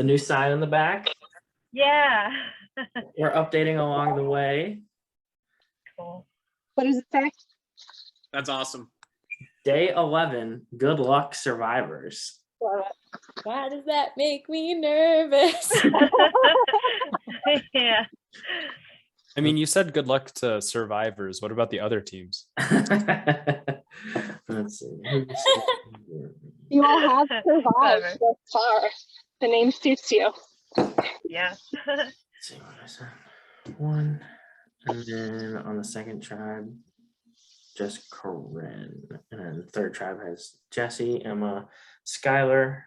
the new sign in the back. Yeah. We're updating along the way. Cool. What does it say? That's awesome. Day 11, good luck, survivors. Love it. Why does that make me nervous? Yeah. I mean, you said good luck to survivors. What about the other teams? Let's see. You all have survived thus far. The name suits you. Yeah. Let's see, what is that? One. And then on the second tribe, just Corinne. And then the third tribe has Jesse, Emma, Skylar,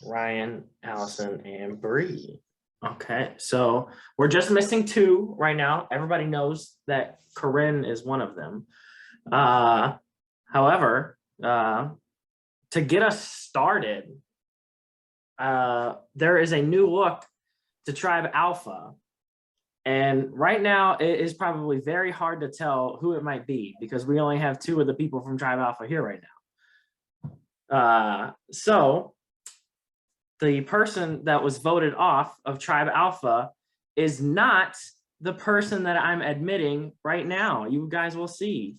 Ryan, Allison, and Bree. Okay, so we're just missing 2 right now. Everybody knows that Corinne is one of them. However, to get us started, there is a new look to Tribe Alpha. And right now, it is probably very hard to tell who it might be because we only have 2 of the people from Tribe Alpha here right now. So the person that was voted off of Tribe Alpha is not the person that I'm admitting right now. You guys will see.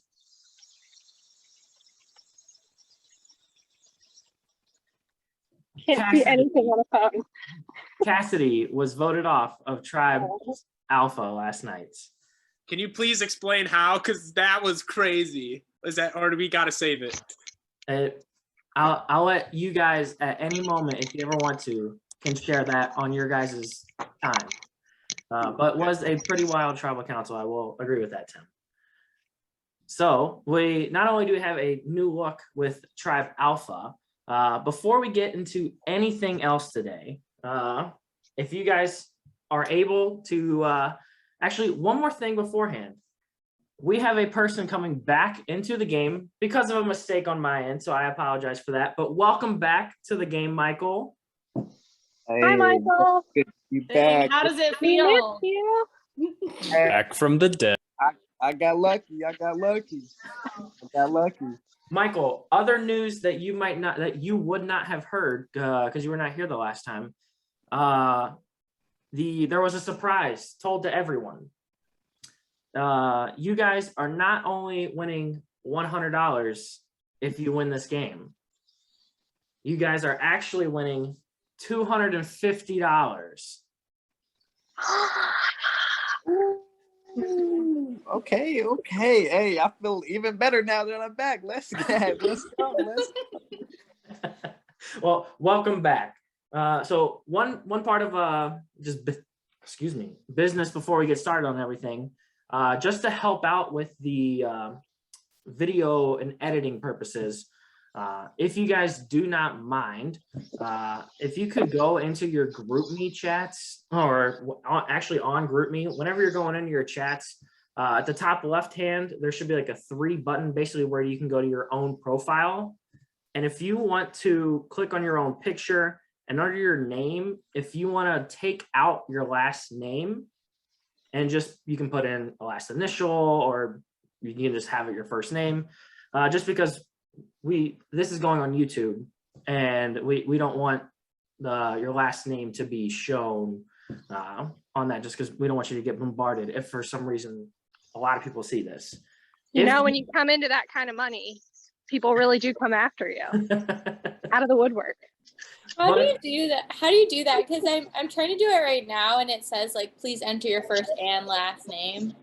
Can't see anything on the phone. Cassidy was voted off of Tribe Alpha last night. Can you please explain how? Because that was crazy. Is that, or do we got to save it? I'll let you guys at any moment, if you ever want to, can share that on your guys' time. But was a pretty wild tribal council. I will agree with that, Tim. So we not only do we have a new look with Tribe Alpha, before we get into anything else today, if you guys are able to, actually one more thing beforehand. We have a person coming back into the game because of a mistake on my end, so I apologize for that. But welcome back to the game, Michael. Hey, Hi, Michael. Good to be Dang, back. how does it We feel? missed you. Back from the dead. I got lucky. Michael, other news that you might not, that you would not have heard because you were not here the last time. There was a surprise told to everyone. You guys are not only winning $100 if you win this game. You guys are actually winning $250. Okay. Hey, I feel even better now that I'm back. Let's go. Well, welcome back. So one part of business before we get started on everything, just to help out with the video and editing purposes. If you guys do not mind, if you could go into your GroupMe chats, or actually on GroupMe, whenever you're going into your chats, at the top left hand, there should be like a 3 button, basically where you can go to your own profile. And if you want to click on your own picture and under your name, if you want to take out your last name and just, you can put in a last initial, or you can just have it your first name, just because this is going on YouTube and we don't want your last name to be shown on that, just because we don't want you to get bombarded if for some reason a lot of people see this. When you come into that kind of money, people really do come after you out of the woodwork. How do you do that? How do you do that? Because I'm trying to do it right now, and it says like, please enter your first and last name.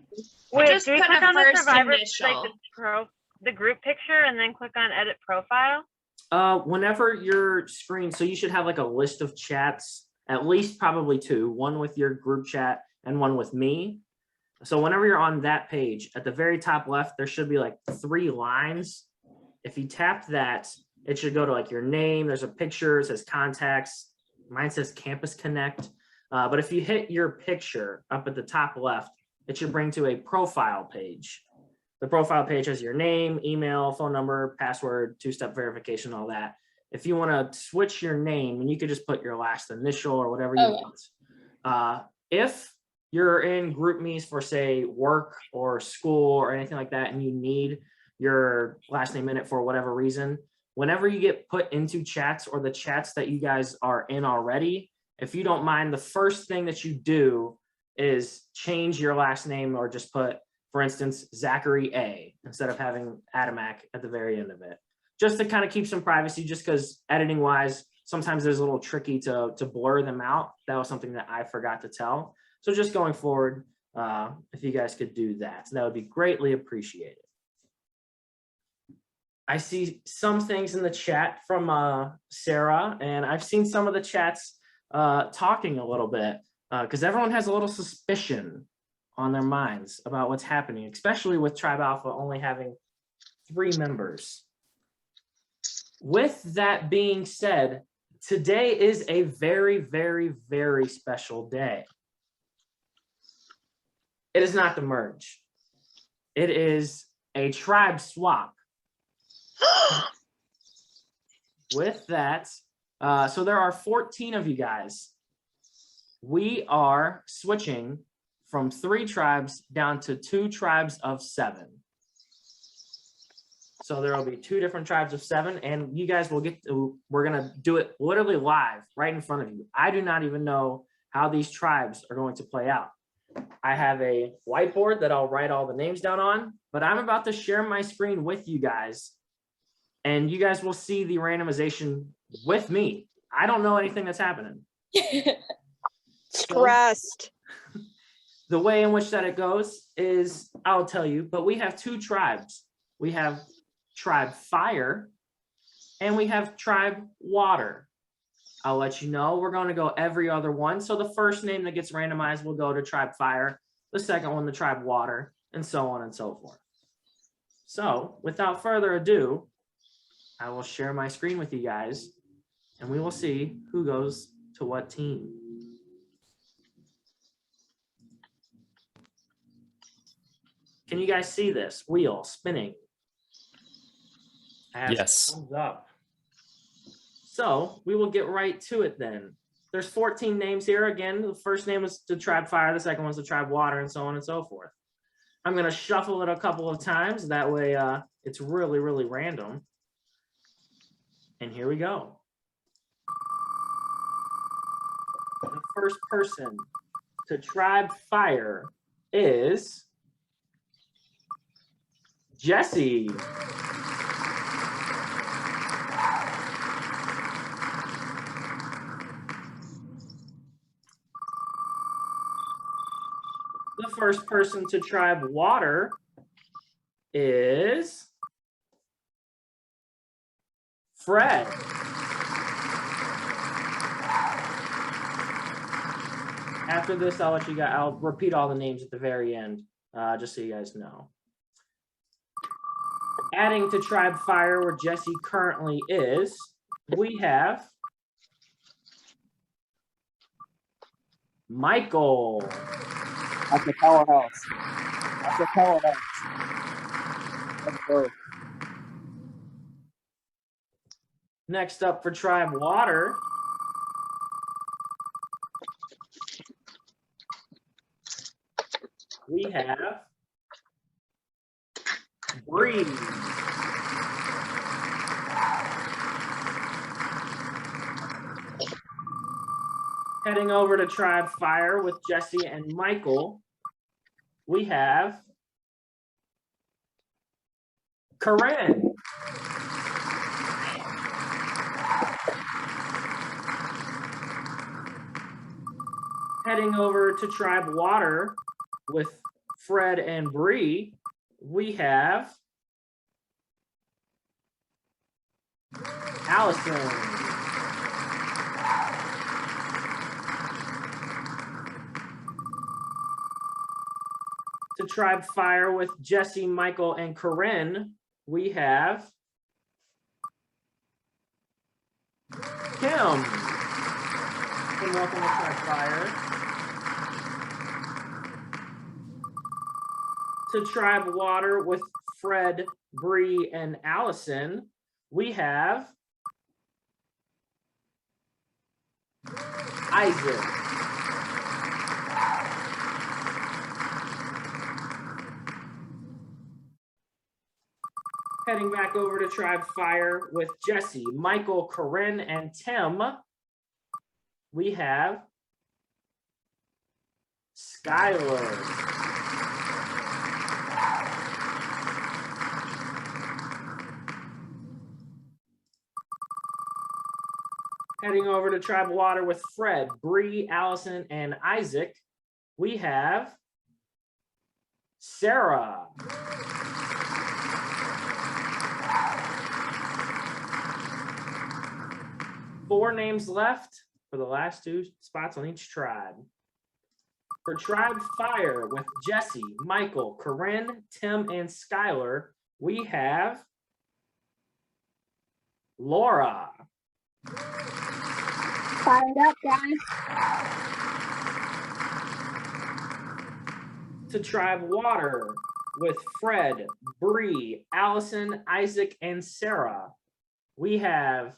Wait, Just do we put click a on the first survivor, initial. like the group picture, and then click on edit profile? Whenever your screen, so you should have like a list of chats, at least probably 2, one with your group chat and one with me. So whenever you're on that page, at the very top left, there should be like 3 lines. If you tap that, it should go to like your name. There's a picture, it says contacts. Mine says Campus Connect. But if you hit your picture up at the top left, it should bring to a profile page. The profile page has your name, email, phone number, password, 2-step verification, all that. If you want to switch your name, and you could just put your last initial or whatever you want. If you're in GroupMe's for, say, work or school or anything like that, and you need your last name in it for whatever reason, whenever you get put into chats or the chats that you guys are in already, if you don't mind, the first thing that you do is change your last name, or just put, for instance, Zachary A, instead of having Adamak at the very end of it, just to kind of keep some privacy, just because editing wise, sometimes it's a little tricky to blur them out. That was something that I forgot to tell. So just going forward, if you guys could do that, that would be greatly appreciated. I see some things in the chat from Sarah, and I've seen some of the chats talking a little bit, because everyone has a little suspicion on their minds about what's happening, especially with Tribe Alpha only having 3 members. With that being said, today is a very, very, very special day. It is not the merge. It is a tribe swap. With that, so there are 14 of you guys. We are switching from 3 tribes down to 2 tribes of 7. So there will be 2 different tribes of 7, and you guys will get to, we're gonna do it literally live right in front of you. I do not even know how these tribes are going to play out. I have a whiteboard that I'll write all the names down on, but I'm about to share my screen with you guys, and you guys will see the randomization with me. I don't know anything that's happening. Stressed. The way in which that it goes is, I'll tell you, but we have 2 tribes. We have Tribe Fire and we have Tribe Water. I'll let you know, we're going to go every other one. So the first name that gets randomized will go to Tribe Fire, the second one to Tribe Water, and so on and so forth. So without further ado, I will share my screen with you guys, and we will see who goes to what team. Can you guys see this wheel spinning? I have Yes. thumbs up. So we will get right to it then. There's 14 names here. Again, the first name is the Tribe Fire, the second one's the Tribe Water, and so on and so forth. I'm going to shuffle it a couple of times. That way it's really, really random. And here we go. The first person to Tribe Fire is Jesse. The first person to Tribe Water is Fred. After this, I'll let you guys, I'll repeat all the names at the very end, just so you guys know. Adding to Tribe Fire, where Jesse currently is, we have Michael. That's the powerhouse. That's the powerhouse. Let's go. Next up for Tribe Water, we have Bree. Heading over to Tribe Fire with Jesse and Michael, we have Corinne. Heading over to Tribe Water with Fred and Bree, we have Allison. To Tribe Fire with Jesse, Michael, and Corinne, we have Kim. Kim, welcome to Tribe Fire. To Tribe Water with Fred, Bree, and Allison, we have Isaac. Heading back over to Tribe Fire with Jesse, Michael, Corinne, and Tim, we have Skylar. Heading over to Tribal Water with Fred, Bree, Allison, and Isaac, we have Sarah. Four names left for the last two spots on each tribe. For Tribe Fire with Jesse, Michael, Corinne, Tim, and Skylar, we have Laura. Fired up, guys. To Tribe Water with Fred, Bree, Allison, Isaac, and Sarah, we have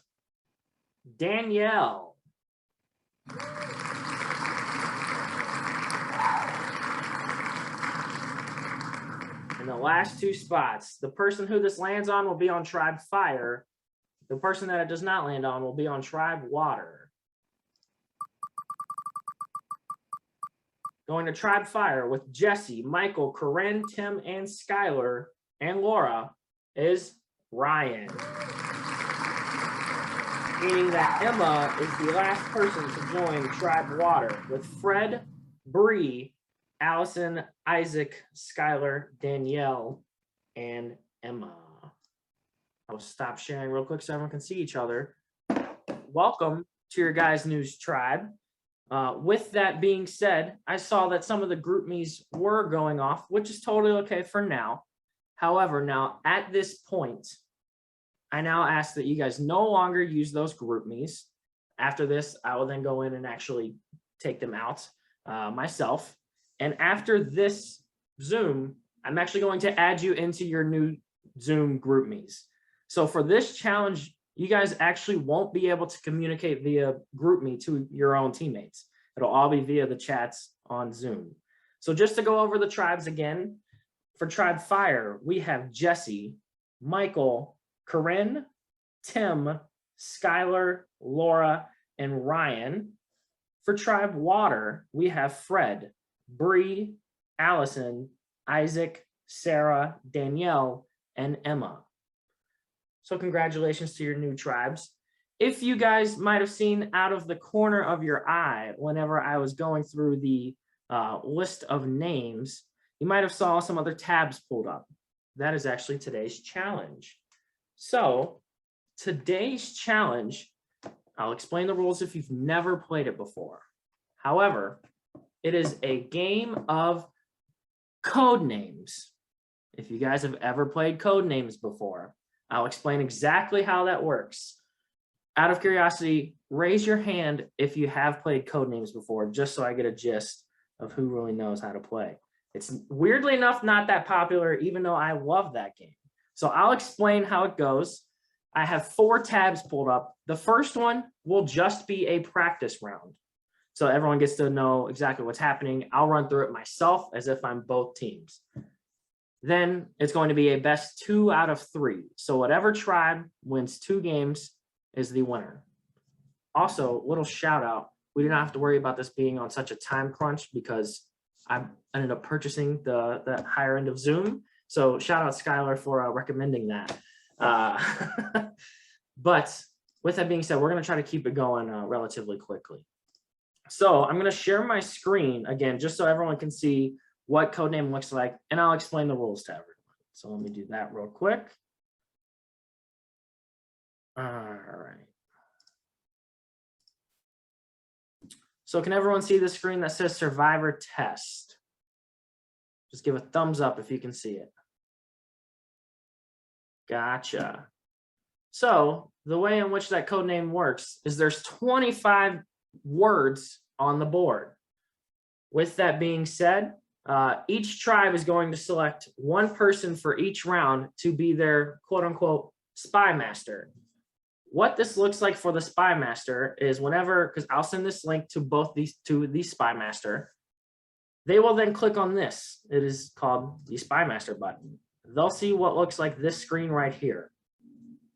Danielle. In the last two spots, the person who this lands on will be on Tribe Fire. The person that it does not land on will be on Tribe Water. Going to Tribe Fire with Jesse, Michael, Corinne, Tim, and Skylar, and Laura is Ryan. Meaning that Emma is the last person to join Tribe Water with Fred, Bree, Allison, Isaac, Skylar, Danielle, and Emma. I'll stop sharing real quick so everyone can see each other. Welcome to your guys' news tribe. With that being said, I saw that some of the group me's were going off, which is totally okay for now. However, now at this point, I now ask that you guys no longer use those group me's. After this, I will then go in and actually take them out myself. And after this Zoom, I'm actually going to add you into your new Zoom group me's. So for this challenge, you guys actually won't be able to communicate via GroupMe to your own teammates. It'll all be via the chats on Zoom. So just to go over the tribes again, for Tribe Fire, we have Jesse, Michael, Corinne, Tim, Skylar, Laura, and Ryan. For Tribe Water, we have Fred, Bree, Allison, Isaac, Sarah, Danielle, and Emma. So congratulations to your new tribes. If you guys might have seen out of the corner of your eye, whenever I was going through the list of names, you might have saw some other tabs pulled up. That is actually today's challenge. So today's challenge, I'll explain the rules if you've never played it before. However, it is a game of code names. If you guys have ever played code names before, I'll explain exactly how that works. Out of curiosity, raise your hand if you have played code names before, just so I get a gist of who really knows how to play. It's weirdly enough not that popular, even though I love that game. So I'll explain how it goes. I have 4 tabs pulled up. The first one will just be a practice round. So everyone gets to know exactly what's happening. I'll run through it myself as if I'm both teams. Then it's going to be a best 2 out of 3. So whatever tribe wins 2 games is the winner. Also, little shout out, we do not have to worry about this being on such a time crunch because I ended up purchasing the higher end of Zoom. So shout out Skylar for recommending that. But with that being said, we're going to try to keep it going relatively quickly. So I'm going to share my screen again, just so everyone can see what codename looks like, and I'll explain the rules to everyone. So let me do that real quick. All right. So can everyone see the screen that says Survivor Test? Just give a thumbs up if you can see it. Gotcha. So the way in which that codename works is there's 25 words on the board. With that being said, each tribe is going to select one person for each round to be their quote unquote Spymaster. What this looks like for the Spymaster is whenever, because I'll send this link to both these to the Spymaster, they will then click on this. It is called the Spymaster button. They'll see what looks like this screen right here.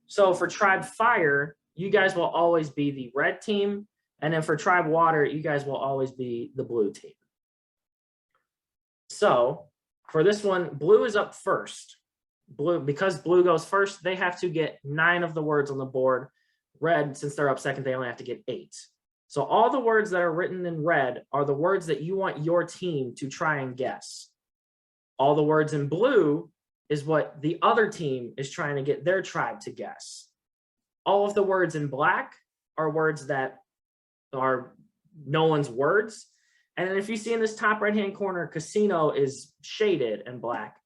So for Tribe Fire, you guys will always be the red team, And then for tribe water, you guys will always be the blue team. So for this one, blue is up first. Blue, because blue goes first, they have to get 9 of the words on the board. Red, since they're up second, they only have to get 8. So all the words that are written in red are the words that you want your team to try and guess. All the words in blue is what the other team is trying to get their tribe to guess. All of the words in black are words that are no one's words. And then if you see in this top right-hand corner, casino is shaded in black.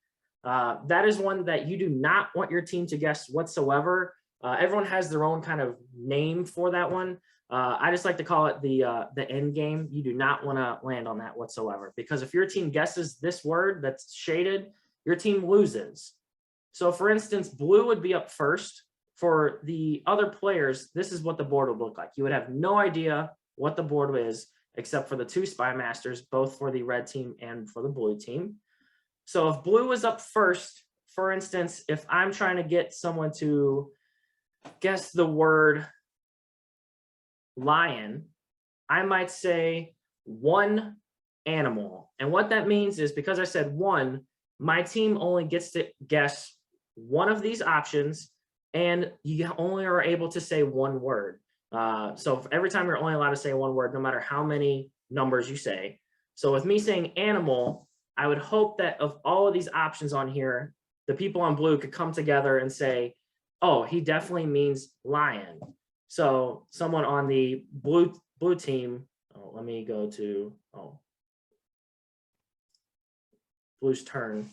That is one that you do not want your team to guess whatsoever. Everyone has their own kind of name for that one. I just like to call it the end game. You do not want to land on that whatsoever, because if your team guesses this word that's shaded, your team loses. So for instance, blue would be up first. For the other players, this is what the board would look like. You would have no idea what the board is, except for the 2 Spymasters, both for the red team and for the blue team. So if blue is up first, for instance, if I'm trying to get someone to guess the word lion, I might say 1 animal. And what that means is, because I said 1, my team only gets to guess one of these options, and you only are able to say 1 word. So every time you're only allowed to say 1 word, no matter how many numbers you say. So with me saying animal, I would hope that of all of these options on here, the people on blue could come together and say, oh, he definitely means lion. So someone on the blue team, let me go to, blue's turn,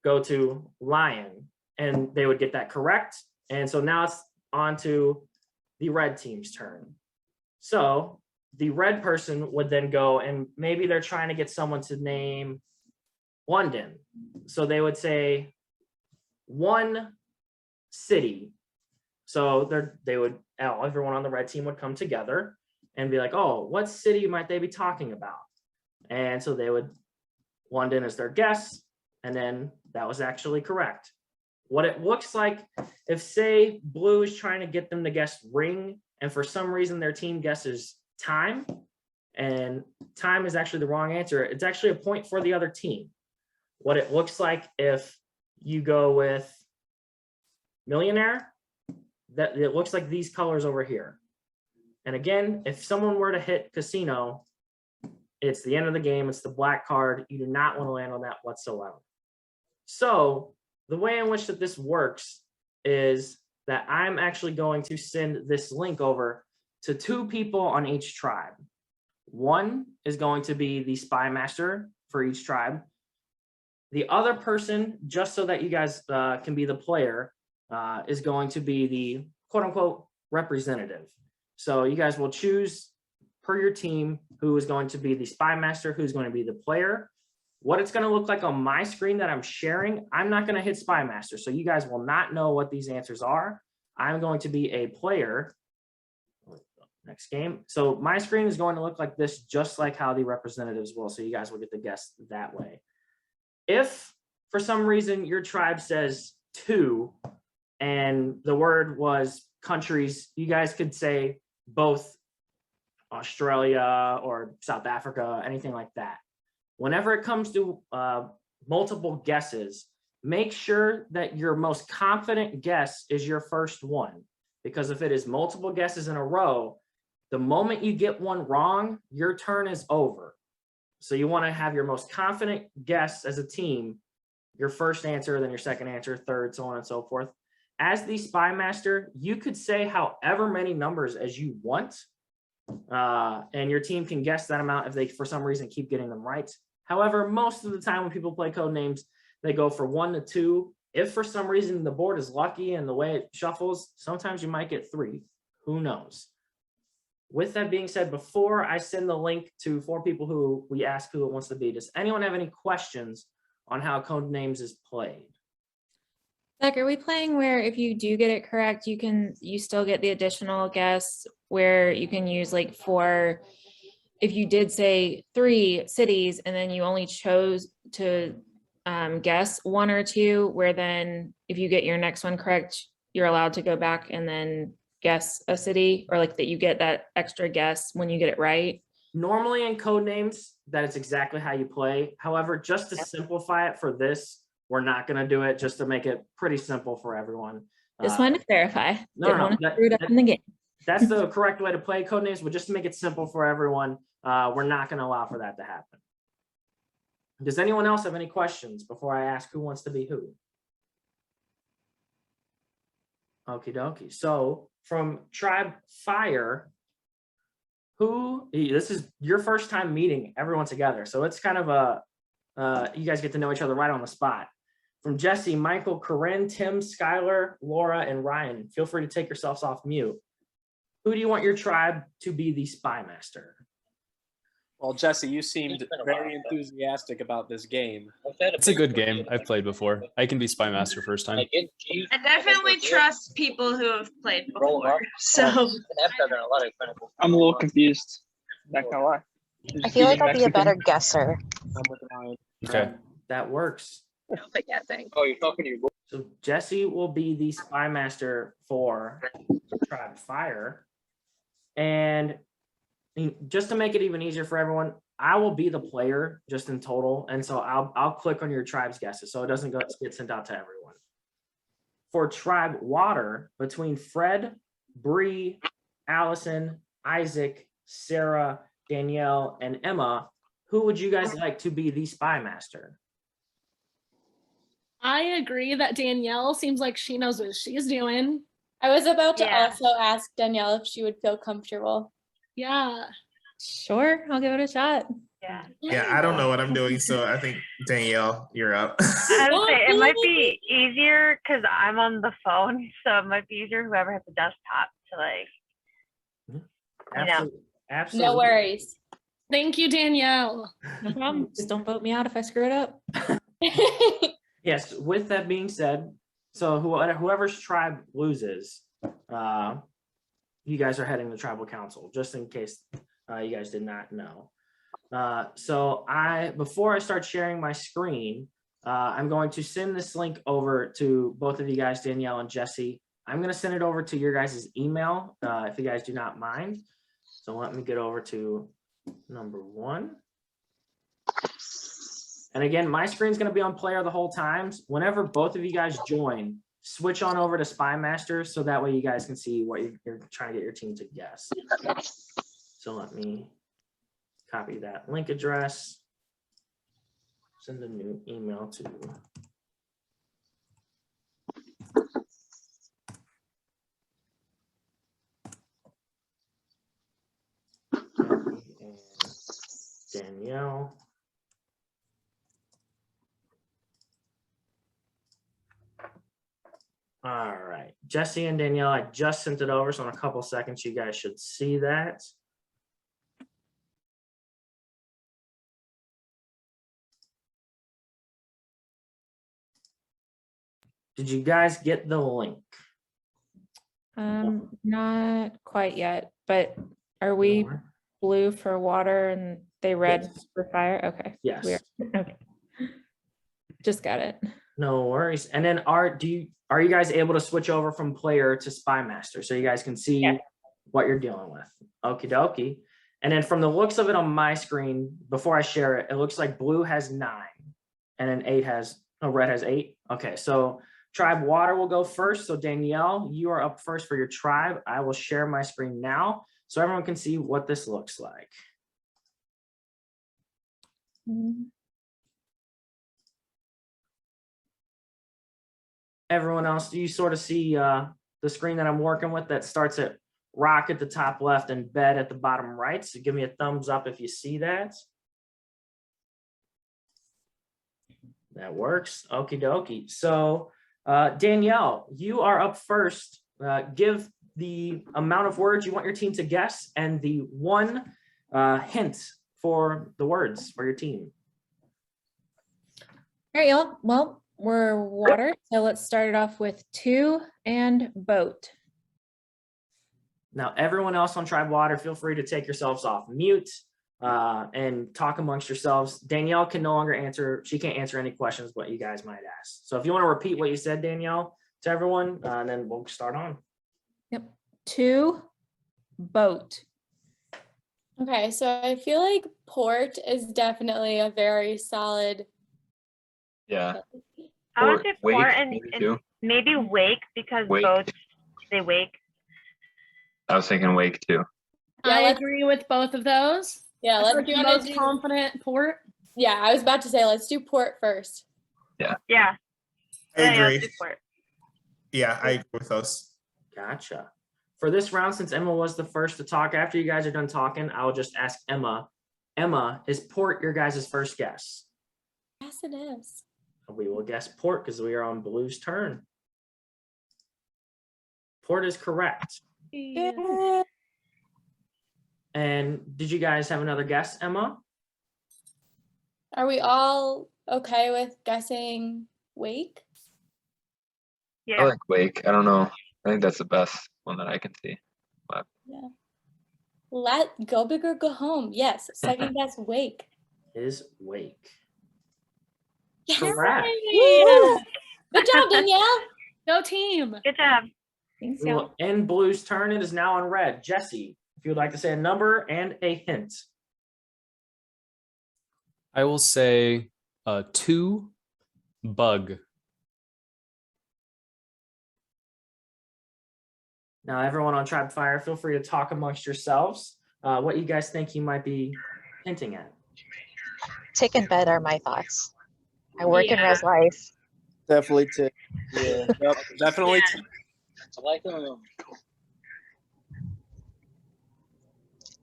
go to lion, and they would get that correct. And so now it's on to the red team's turn. So the red person would then go, and maybe they're trying to get someone to name London. So they would say 1 city. So everyone on the red team would come together and be like, oh, what city might they be talking about? And so they would, London is their guess, and then that was actually correct. What it looks like, if say blue is trying to get them to guess ring, and for some reason their team guesses time, and time is actually the wrong answer, it's actually a point for the other team. What it looks like if you go with millionaire, that it looks like these colors over here. And again, if someone were to hit casino, it's the end of the game. It's the black card. You do not want to land on that whatsoever. So the way in which that this works is that I'm actually going to send this link over to 2 people on each tribe. One is going to be the Spymaster for each tribe. The other person, just so that you guys can be the player, is going to be the quote unquote representative. So you guys will choose per your team who is going to be the Spymaster, who's going to be the player. What it's going to look like on my screen that I'm sharing, I'm not going to hit Spymaster, so you guys will not know what these answers are. I'm going to be a player. Next game. So my screen is going to look like this, just like how the representatives will, so you guys will get to guess that way. If for some reason your tribe says 2 and the word was countries, you guys could say both Australia or South Africa, anything like that. Whenever it comes to multiple guesses, make sure that your most confident guess is your first one, because if it is multiple guesses in a row, the moment you get one wrong, your turn is over. So you want to have your most confident guess as a team, your first answer, then your second answer, third, so on and so forth. As the Spymaster, you could say however many numbers as you want, and your team can guess that amount if they, for some reason, keep getting them right. However, most of the time when people play code names, they go for 1 to 2. If for some reason the board is lucky and the way it shuffles, sometimes you might get 3. Who knows? With that being said, before I send the link to 4 people who we ask who it wants to be, does anyone have any questions on how code names is played? Zach, are we playing where if you do get it correct, you still get the additional guess where you can use like 4, if you did say 3 cities and then you only chose to guess 1 or 2, where then if you get your next one correct, you're allowed to go back and then guess a city, or like that you get that extra guess when you get it right? Normally in code names, that is exactly how you play. However, just to simplify it for this, we're not going to do it, just to make it pretty simple for everyone. Just wanted to clarify. no, Didn't no, want to that- screw it up in the game. That's the correct way to play code names, but just to make it simple for everyone, we're not going to allow for that to happen. Does anyone else have any questions before I ask who wants to be who? Okie dokie. So from Tribe Fire, this is your first time meeting everyone together. So it's kind of you guys get to know each other right on the spot. From Jesse, Michael, Corinne, Tim, Skylar, Laura, and Ryan, feel free to take yourselves off mute. Who do you want your tribe to be the Spymaster? Well, Jesse, you seemed very enthusiastic about this game. It's a good game. I've played before. I can be Spymaster first time. I definitely trust people who have played before. So I'm a little confused. Not gonna lie. I feel like I'll be a better guesser. Okay. That works. But guessing. Oh, you're talking to your boy. So Jesse will be the Spymaster for Tribe Fire. And just to make it even easier for everyone, I will be the player just in total. And so I'll click on your tribe's guesses so it doesn't get sent out to everyone. For Tribe Water, between Fred, Bree, Allison, Isaac, Sarah, Danielle, and Emma, who would you guys like to be the Spymaster? I agree that Danielle seems like she knows what she's doing. I was about to Yeah. also ask Danielle if she would feel comfortable. Yeah. Sure, I'll give it a shot. Yeah. Yeah, I don't know what I'm doing, so I think Danielle, you're up. I would say it might be easier because I'm on the phone, so it might be easier whoever has the desktop to like. Absolutely. No worries. Thank you, Danielle. No problem. Just don't vote me out if I screw it up. Yes, with that being said, so whoever's tribe loses, you guys are heading to tribal council, just in case you guys did not know. So before I start sharing my screen, I'm going to send this link over to both of you guys, Danielle and Jesse. I'm going to send it over to your guys' email, if you guys do not mind. So let me get over to number 1. And again, my screen's going to be on player the whole time. Whenever both of you guys join, switch on over to Spymaster so that way you guys can see what you're trying to get your team to guess. So let me copy that link address, send a new email to Danielle. All right, Jesse and Danielle, I just sent it over, so in a couple seconds, you guys should see that. Did you guys get the link? Not quite yet, but are we blue for water and they red Yes. for fire? Okay. Yes. We are. Okay. Just got it. No worries. And then are you guys able to switch over from player to Spymaster so you guys can see what you're dealing with? Okie dokie. And then from the looks of it on my screen, before I share it, it looks like blue has 9 and then red has 8. Okay, so Tribe Water will go first. So Danielle, you are up first for your tribe. I will share my screen now so everyone can see what this looks like. Everyone else, do you sort of see the screen that I'm working with that starts at rock at the top left and bed at the bottom right? So give me a thumbs up if you see that. That works. Okie dokie. So Danielle, you are up first. Give the amount of words you want your team to guess and the 1 hint for the words for your team. All right, y'all. Well, we're water, so let's start it off with 2 and boat. Now, everyone else on Tribe Water, feel free to take yourselves off mute and talk amongst yourselves. Danielle can no longer answer. She can't answer any questions what you guys might ask. So if you want to repeat what you said, Danielle, to everyone, and then we'll start on. Yep. 2, boat. Okay, so I feel like port is definitely a very solid. Yeah. I would Or say wake, port and maybe too. maybe wake because Wake. boats they wake. I was thinking wake too. Yeah, I let's- agree with both of those. Yeah, I let's feel like do the you wanna most do- confident port. Yeah, I was about to say let's do port first. Yeah. I Yeah, let's agree. do port. Yeah, I agree with those. Gotcha. For this round, since Emma was the first to talk, after you guys are done talking, I'll just ask Emma. Emma, is port your guys' first guess? Yes, it is. We will guess port because we are on Blue's turn. Port is correct. Yeah. And did you guys have another guess, Emma? Are we all okay with guessing wake? I Yeah. like wake. I don't know. I think that's the best one that I can see. Yeah. Let go big or go home. Yes. Second guess wake. Is wake. Yes. Correct. Woo! Good job, Danielle. Go team. Good job. Thanks, We y'all. will end Blue's turn. It is now on red. Jesse, if you would like to say a number and a hint. I will say 2, bug. Now, everyone on Tribe Fire, feel free to talk amongst yourselves. What you guys think you might be hinting at? Tick and bed are my thoughts. I work in Yeah. res life. Definitely tick. Yeah. Yep, definitely. I like them.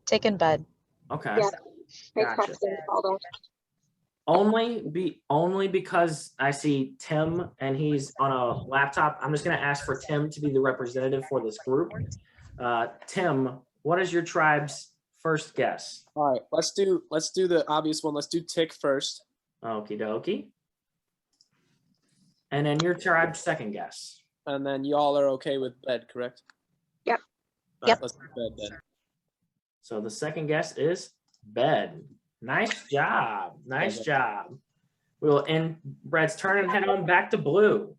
Tick and bed. Okay. Yeah. Gotcha. Only because I see Tim and he's on a laptop. I'm just going to ask for Tim to be the representative for this group. Tim, what is your tribe's first guess? All right, let's do the obvious one. Let's do tick first. Okie dokie. And then your tribe's second guess. And then y'all are okay with bed, correct? Yep. All right, Yep. let's do bed then. So the second guess is bed. Nice job. Nice job. We will end Brad's turn and head on back to Blue.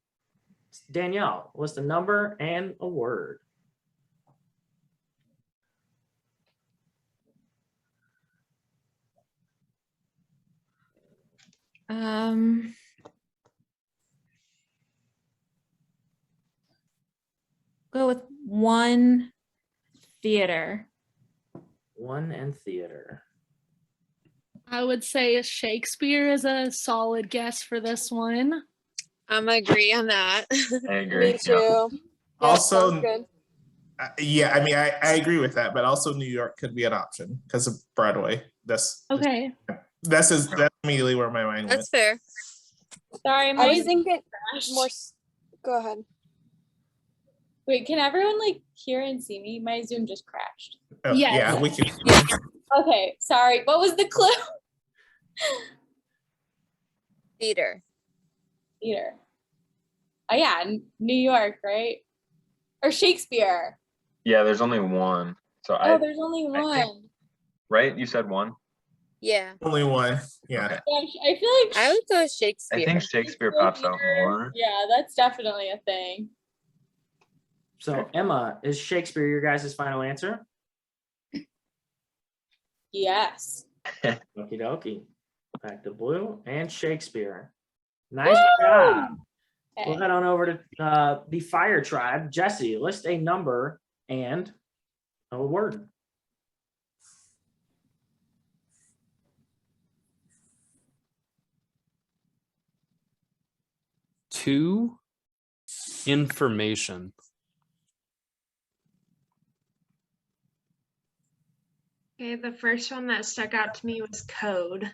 Danielle, what's the number and a word? Go with 1, theater. 1 and theater. I would say Shakespeare is a solid guess for this one. I'm agree on that. I agree. Me too. Also, sounds good. Yeah, I mean, I agree with that, but also New York could be an option because of Broadway. That's Okay. that's immediately where my mind went. That's fair. Sorry, I my was thinking crashed. more. Go ahead. Wait, can everyone like hear and see me? My Zoom just crashed. Oh, Yes. Yeah, we can. Okay, sorry. What was the clue? Theater. Theater. Oh yeah, New York, right? Or Shakespeare. Yeah, there's only one. So Oh, there's only one. right? You said one? Yeah. Only one. Yeah. Okay. Gosh, I feel like I would go with Shakespeare. I think Shakespeare pops out more. Yeah, that's definitely a thing. So Emma, is Shakespeare your guys' final answer? Yes. Okie dokie. Back to Blue and Shakespeare. Nice job. We'll head on over to the Fire Tribe. Jesse, list a number and a word. Two, information. Okay, the first one that stuck out to me was code.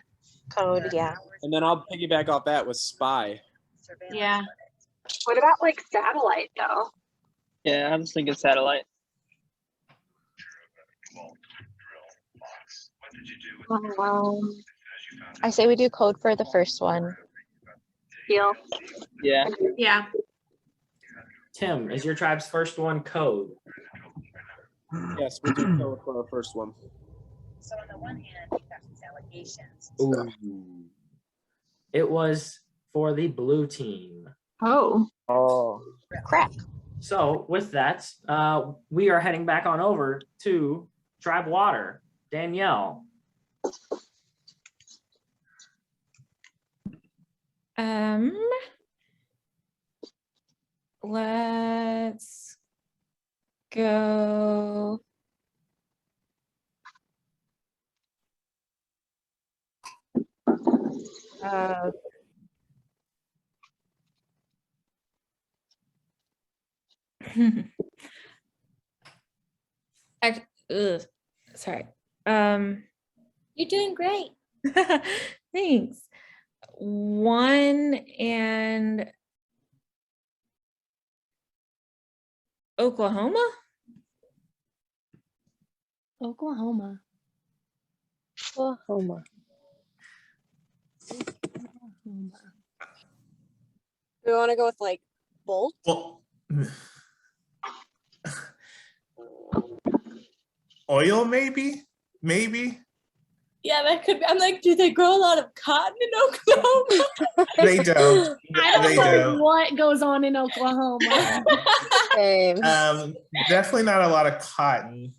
Code, yeah. And then I'll piggyback off that with spy. Yeah. What about like satellite though? Yeah, I was thinking satellite. I say we do code for the first one. Deal. Yeah. Yeah. Tim, is your tribe's first one code? Yes, we do go for our first one. So on the one hand, you got these allegations. Ooh. It was for the Blue team. Oh. Oh. Crap. So with that, we are heading back on over to Tribe Water. Danielle. Let's go. Sorry. You're doing great. Thanks. 1 and Oklahoma? Oklahoma. Oklahoma. We want to go with like Bolt. Well, oil, maybe. Yeah, that could be. I'm like, do they grow a lot of cotton in Oklahoma? They don't. I don't They know don't. what goes on in Oklahoma. Definitely not a lot of cotton.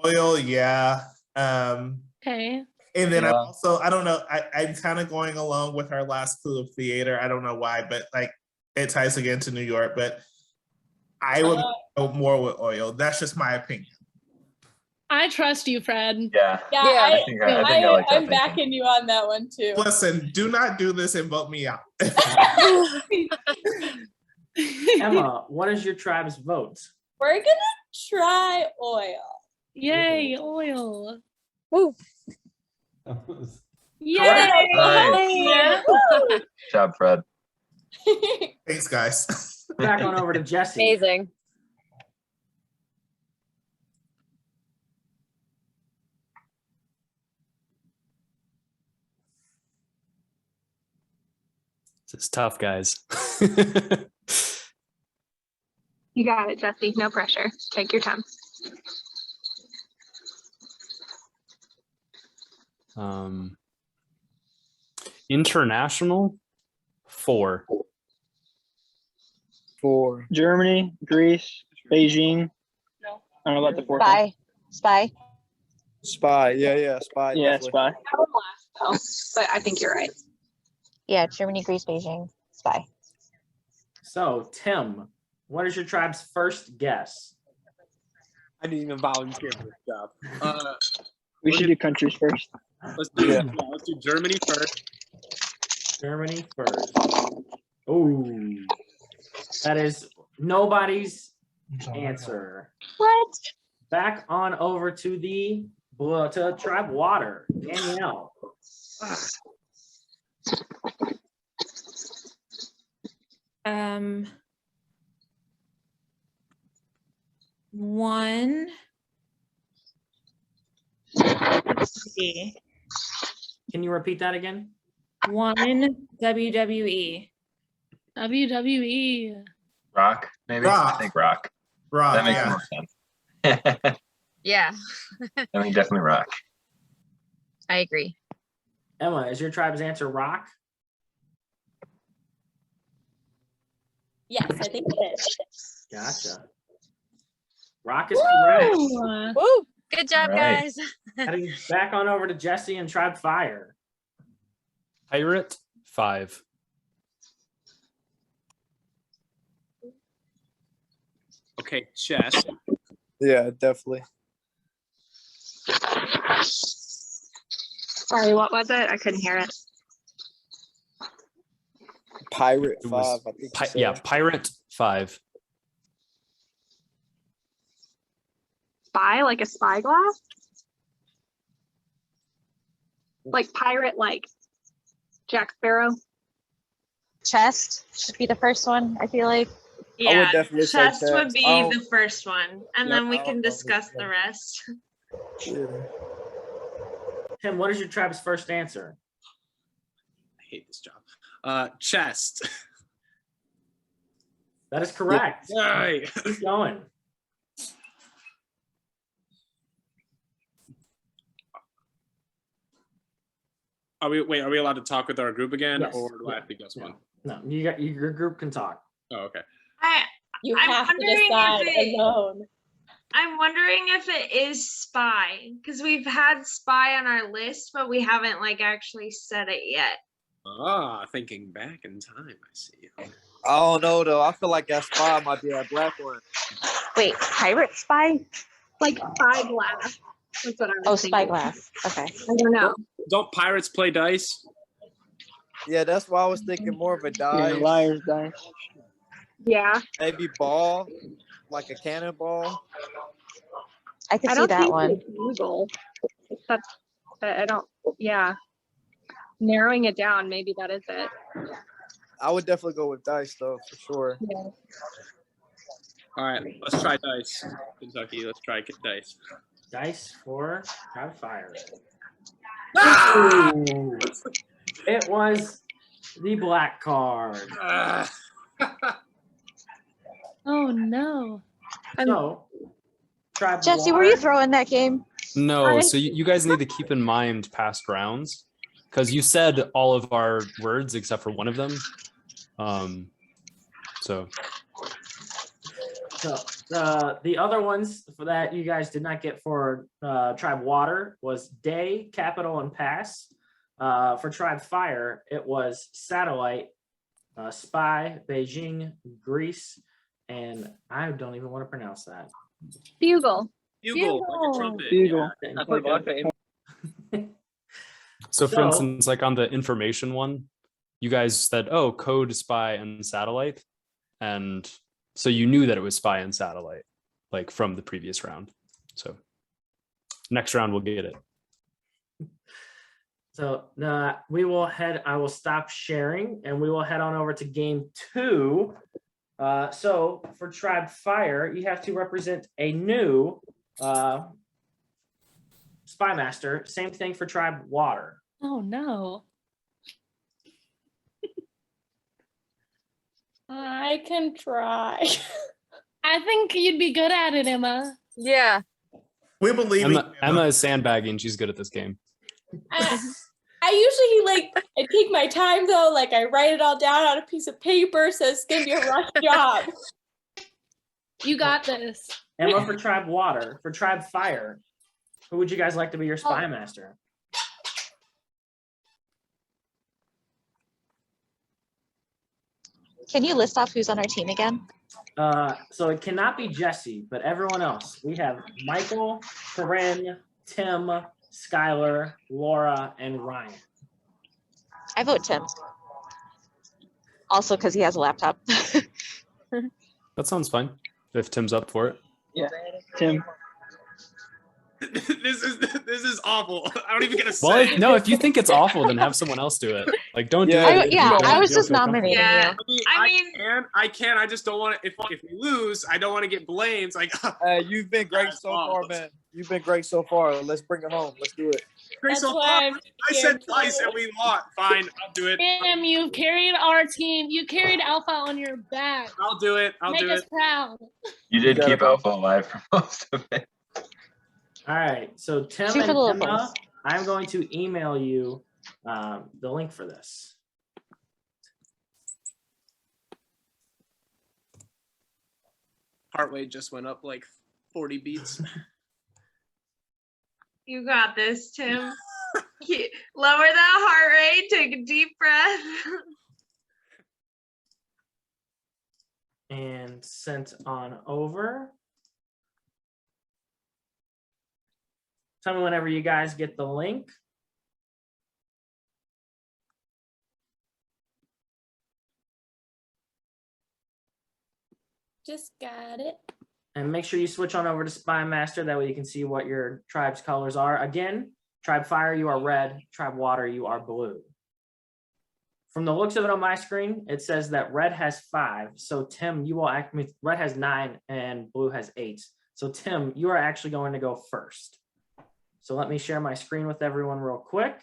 Oil, yeah. Okay. And then I don't know, I'm kind of going along with our last clue of theater. I don't know why, but like it ties again to New York, but I would go more with oil. That's just my opinion. I trust you, Fred. Yeah. I think I like that I'm thinking. backing you on that one too. Listen, do not do this and vote me out. Emma, what is your tribe's vote? We're gonna try oil. Yay, oil. Woo. Yay. Nice. Good job, Fred. Thanks, guys. Back on over to Jesse. Amazing. This is tough, guys. You got it, Jesse. No pressure. Take your time. International 4. 4. Germany, Greece, Beijing. No. I don't know about the fourth Spy. Spy. Spy. Yeah, Spy. Yeah, definitely. Spy. I would last though, but I think you're right. Yeah, Germany, Greece, Beijing. Spy. So, Tim, what is your tribe's first guess? I didn't even volunteer for this job. We should do countries first. Let's do let's do Germany first. Germany first. Oh, that is nobody's answer. What? Back on over to the to Tribe Water. Danielle. One. Can you repeat that again? 1 WWE. WWE. Rock, maybe? Rock. I think rock. Rock, That makes yeah. more sense. Yeah, I mean, definitely rock. I agree. Emma, is your tribe's answer rock? Yes, I think it is. Gotcha. Rock is correct. Woo! Good job, Right. guys. Heading back on over to Jesse and Tribe Fire. Pirate 5. Okay, chess. Yeah, definitely. Sorry, what was it? I couldn't hear it. Pirate It was 5. I think you said. yeah, Pirate 5. Spy, like a spyglass? Like pirate, like Jack Sparrow? Chest should be the first one, I feel like. Yeah, definitely say chest would chest. be I'll- the first one, and Yep, then we I'll can go with discuss the chest. rest. Yeah. Tim, what is your tribe's first answer? I hate this job. Chest. That is correct. Yay. Keep going. Are we allowed to talk with our group again, Yes. or do I have to guess one? No, you got your group can talk. Oh, okay. You I'm have to wondering if decide it- alone. I'm wondering if it is spy, because we've had spy on our list, but we haven't like actually said it yet. Ah, thinking back in time, I see. I don't know though. I feel like that spy might be that black one. Wait, pirate spy? Like spyglass. That's what I was Oh, thinking. spyglass. Okay. I don't know. Don't pirates play dice? Yeah, that's why I was thinking more of a Yeah, dice. liar's dice. Yeah. Maybe ball, like a cannonball. I can I see don't that think one. it's legal. That's, I don't, yeah. Narrowing it down, maybe that is it. I would definitely go with dice though, for sure. Yeah. All right, let's try dice. Kentucky, let's try dice. Dice for Tribe Fire. Ah! Ooh. It was the black card. Oh no. So, Tribe Jesse, were you Water. throwing that game? No, so you guys need to keep in mind past rounds because you said all of our words except for one of them. So The other ones for that you guys did not get for Tribe Water was day, capital, and pass. For Tribe Fire, it was satellite, spy, Beijing, Greece, and I don't even want to pronounce that. Bugle. Bugle, like a trumpet. Bugle. Yeah. So for So- instance, like on the information one, you guys said, oh, code, spy, and satellite. And so you knew that it was spy and satellite, like from the previous round. So next round we'll get it. So I will stop sharing and we will head on over to game 2. So for Tribe Fire, you have to represent a new Spymaster. Same thing for Tribe Water. Oh no. I can try. I think you'd be good at it, Emma. Yeah. We believe in you, Emma is sandbagging. She's good at this game. I usually I take my time though, like I write it all down on a piece of paper, so it's gonna be a rough job. You got this. Emma for Tribe Water. For Tribe Fire, who would you guys like to be your Spymaster? Can you list off who's on our team again? So it cannot be Jesse, but everyone else. We have Michael, Corinne, Tim, Skylar, Laura, and Ryan. I vote Tim. Also because he has a laptop. That sounds fine. If Tim's up for it. Yeah, Tim. This is awful. I don't even get a say. Well, no, if you think it's awful, then have someone else do it. Like, don't do it. if you don't- I was you don't just feel nominating Yeah. you. I can. I just don't want to. If we lose, I don't want to get blamed. It's like, You've been great so far, man. You've been great so far. Let's bring it home. Let's do it. great That's so why far. I'm I said scared twice too. and we lost. Fine, I'll do it. Damn, you've carried our team. You carried Alpha on your back. I'll do it. I'll Make do us it. proud. You did You keep gotta- Alpha alive for most of it. All right. So Tim Shoot and for the Emma, liberals. I'm going to email you the link for this. Heart rate just went up like 40 beats. You got this, Tim. Lower that heart rate, take a deep breath. And sent on over. Tell me whenever you guys get the link. Just got it. And make sure you switch on over to Spymaster. That way you can see what your tribe's colors are. Again, Tribe Fire, you are red. Tribe Water, you are blue. From the looks of it on my screen, it says that red has 5. So Tim, you will act, red has 9 and blue has 8. So Tim, you are actually going to go first. So let me share my screen with everyone real quick.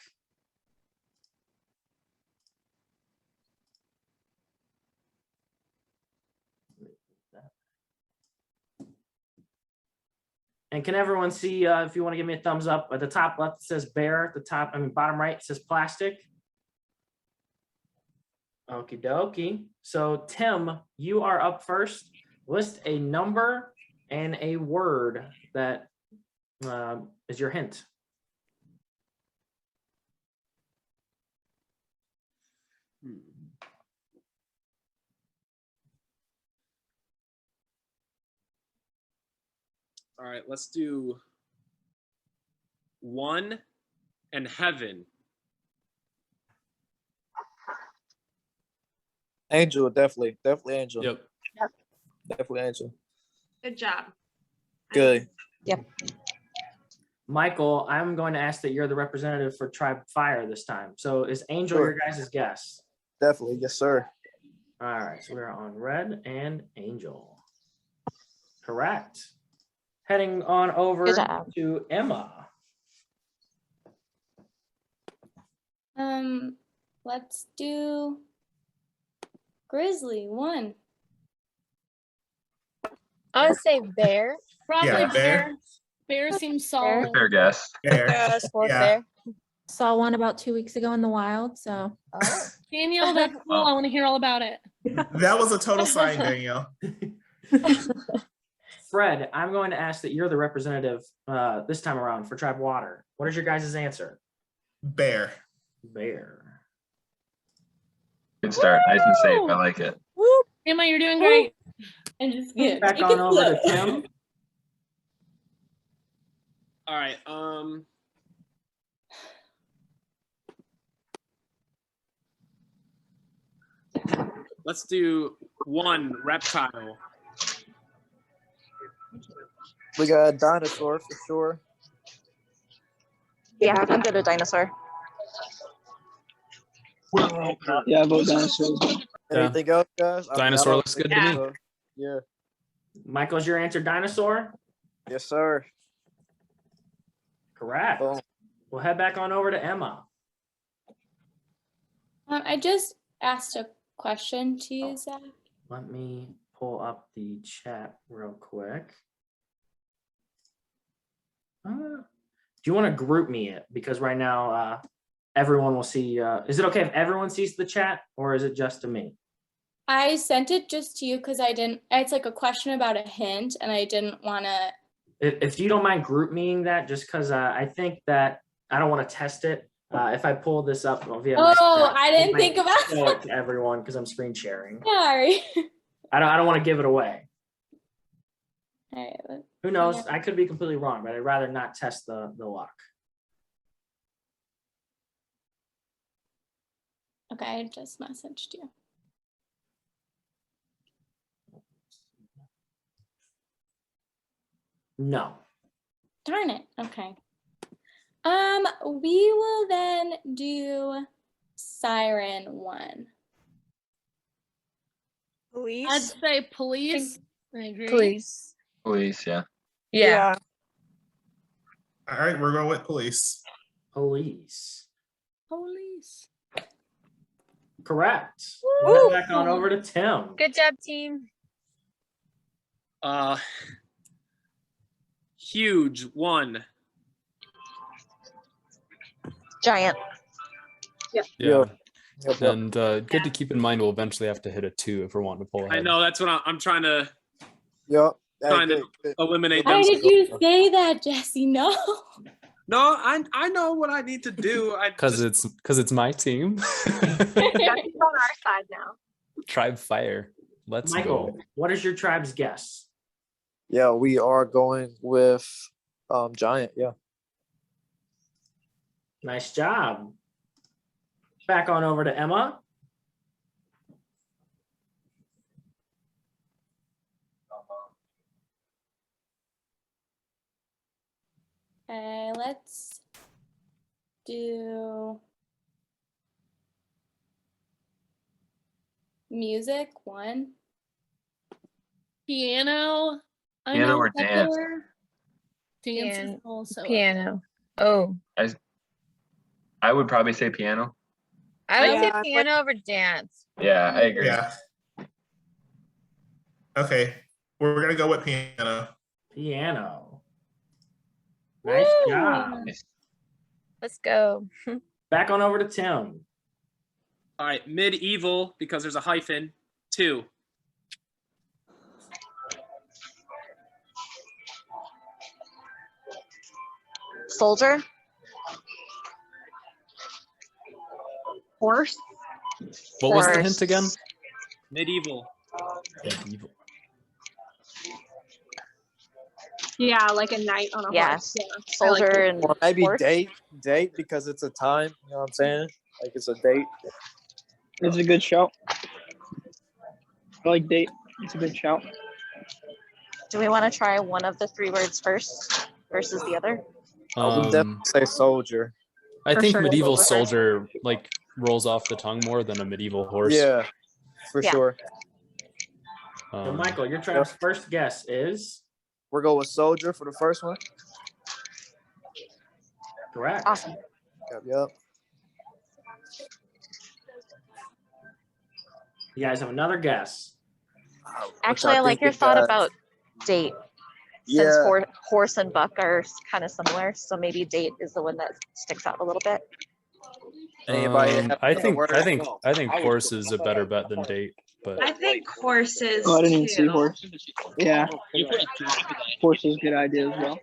And can everyone see, if you want to give me a thumbs up, at the top left it says bear, at the top, bottom right it says plastic. Okie dokie. So Tim, you are up first. List a number and a word that is your hint. All right, let's do 1 and heaven. Angel, definitely Angel. Yep. Definitely Angel. Good job. Good. Yep. Michael, I'm going to ask that you're the representative for Tribe Fire this time. So is Angel Sure. your guys' guess? Definitely, yes, sir. All right, so we're on Red and Angel. Correct. Heading on over Good job. to Emma. Let's do Grizzly 1. I would say bear. Probably Yeah, bear. Bear seems solid. Fair guess. Bear. That's for Yeah. bear. Saw one about 2 weeks ago in the wild, so. Oh. Daniel, that's cool. I want to hear all about it. That was a total sign, Danielle. Fred, I'm going to ask that you're the representative this time around for Tribe Water. What is your guys' answer? Bear. Bear. Good start. Nice and safe. I like it. Emma, you're doing great. And just get Back on over to Tim. All right. Let's do 1 reptile. We got a dinosaur for sure. Yeah, I'm good with dinosaur. Yeah, I vote dinosaur. Anything else, guys? Dinosaur I don't looks think good to me. so. Yeah. Michael's your answer, dinosaur? Yes, sir. Correct. Boom. We'll head back on over to Emma. I just asked a question to you, Zach. Let me pull up the chat real quick. Do you want to group me it? Because right now, everyone will see. Is it okay if everyone sees the chat, or is it just to me? I sent it just to you because I didn't. It's like a question about a hint, and I didn't want to. If you don't mind group meing that, just because I think that I don't want to test it. If I pull this up via my screen, I didn't might think about show it to everyone because I'm screen sharing. Sorry. I don't want to give it away. All right. Who knows? I could be completely wrong, but I'd rather not test the luck. Okay, I just messaged you. No. Darn it. Okay. We will then do Siren 1. Police. I'd say police. I agree. Police. Police, yeah. Yeah. All right, we're going with police. Police. Police. Correct. Woo! We'll head back on over to Tim. Good job, team. Huge 1. Giant. Yeah. Yep. And good to keep in mind, we'll eventually have to hit a 2 if we're wanting to pull ahead. I know that's what I'm trying to Yep. eliminate Why them. did you say that, Jesse? No. No, I know what I need to do. Because it's my team. That's on our side now. Tribe Fire. Let's Michael, go. what is your tribe's guess? Yeah, we are going with giant. Yeah. Nice job. Back on over to Emma. Okay, let's do music 1. Piano. I Piano know or that's dance? there. Dance is also up Piano. Oh. I would probably say piano. I would say Yeah. piano over dance. Yeah, I agree. Yeah. Okay, we're gonna go with piano. Piano. Nice Woo! job. Let's go. Back on over to Tim. All right, medieval because there's a hyphen. 2. Soldier. Horse. What was the Horse. hint again? Medieval. Medieval. Yeah, like a knight on a Yes. horse. Yeah, I like Soldier it. and Or maybe horse. date because it's a time. You know what I'm saying? Like it's a date. It's a good shout. I like date. It's a good shout. Do we want to try one of the 3 words first versus the other? I would definitely say soldier. I For think sure. medieval soldier like rolls off the tongue more than a medieval horse. Yeah, for Yeah. sure. So Michael, your first guess is We're going with soldier for the first one. correct. Awesome. Yep. You guys have another guess. Actually, I like your thought about date. Since Yeah. horse and buck are kind of similar, so maybe date is the one that sticks out a little bit. Anybody have I any think words? horse is a better bet than date, but I think horses. Oh, I didn't even see too. horse. Yeah. Horse is a good idea as well.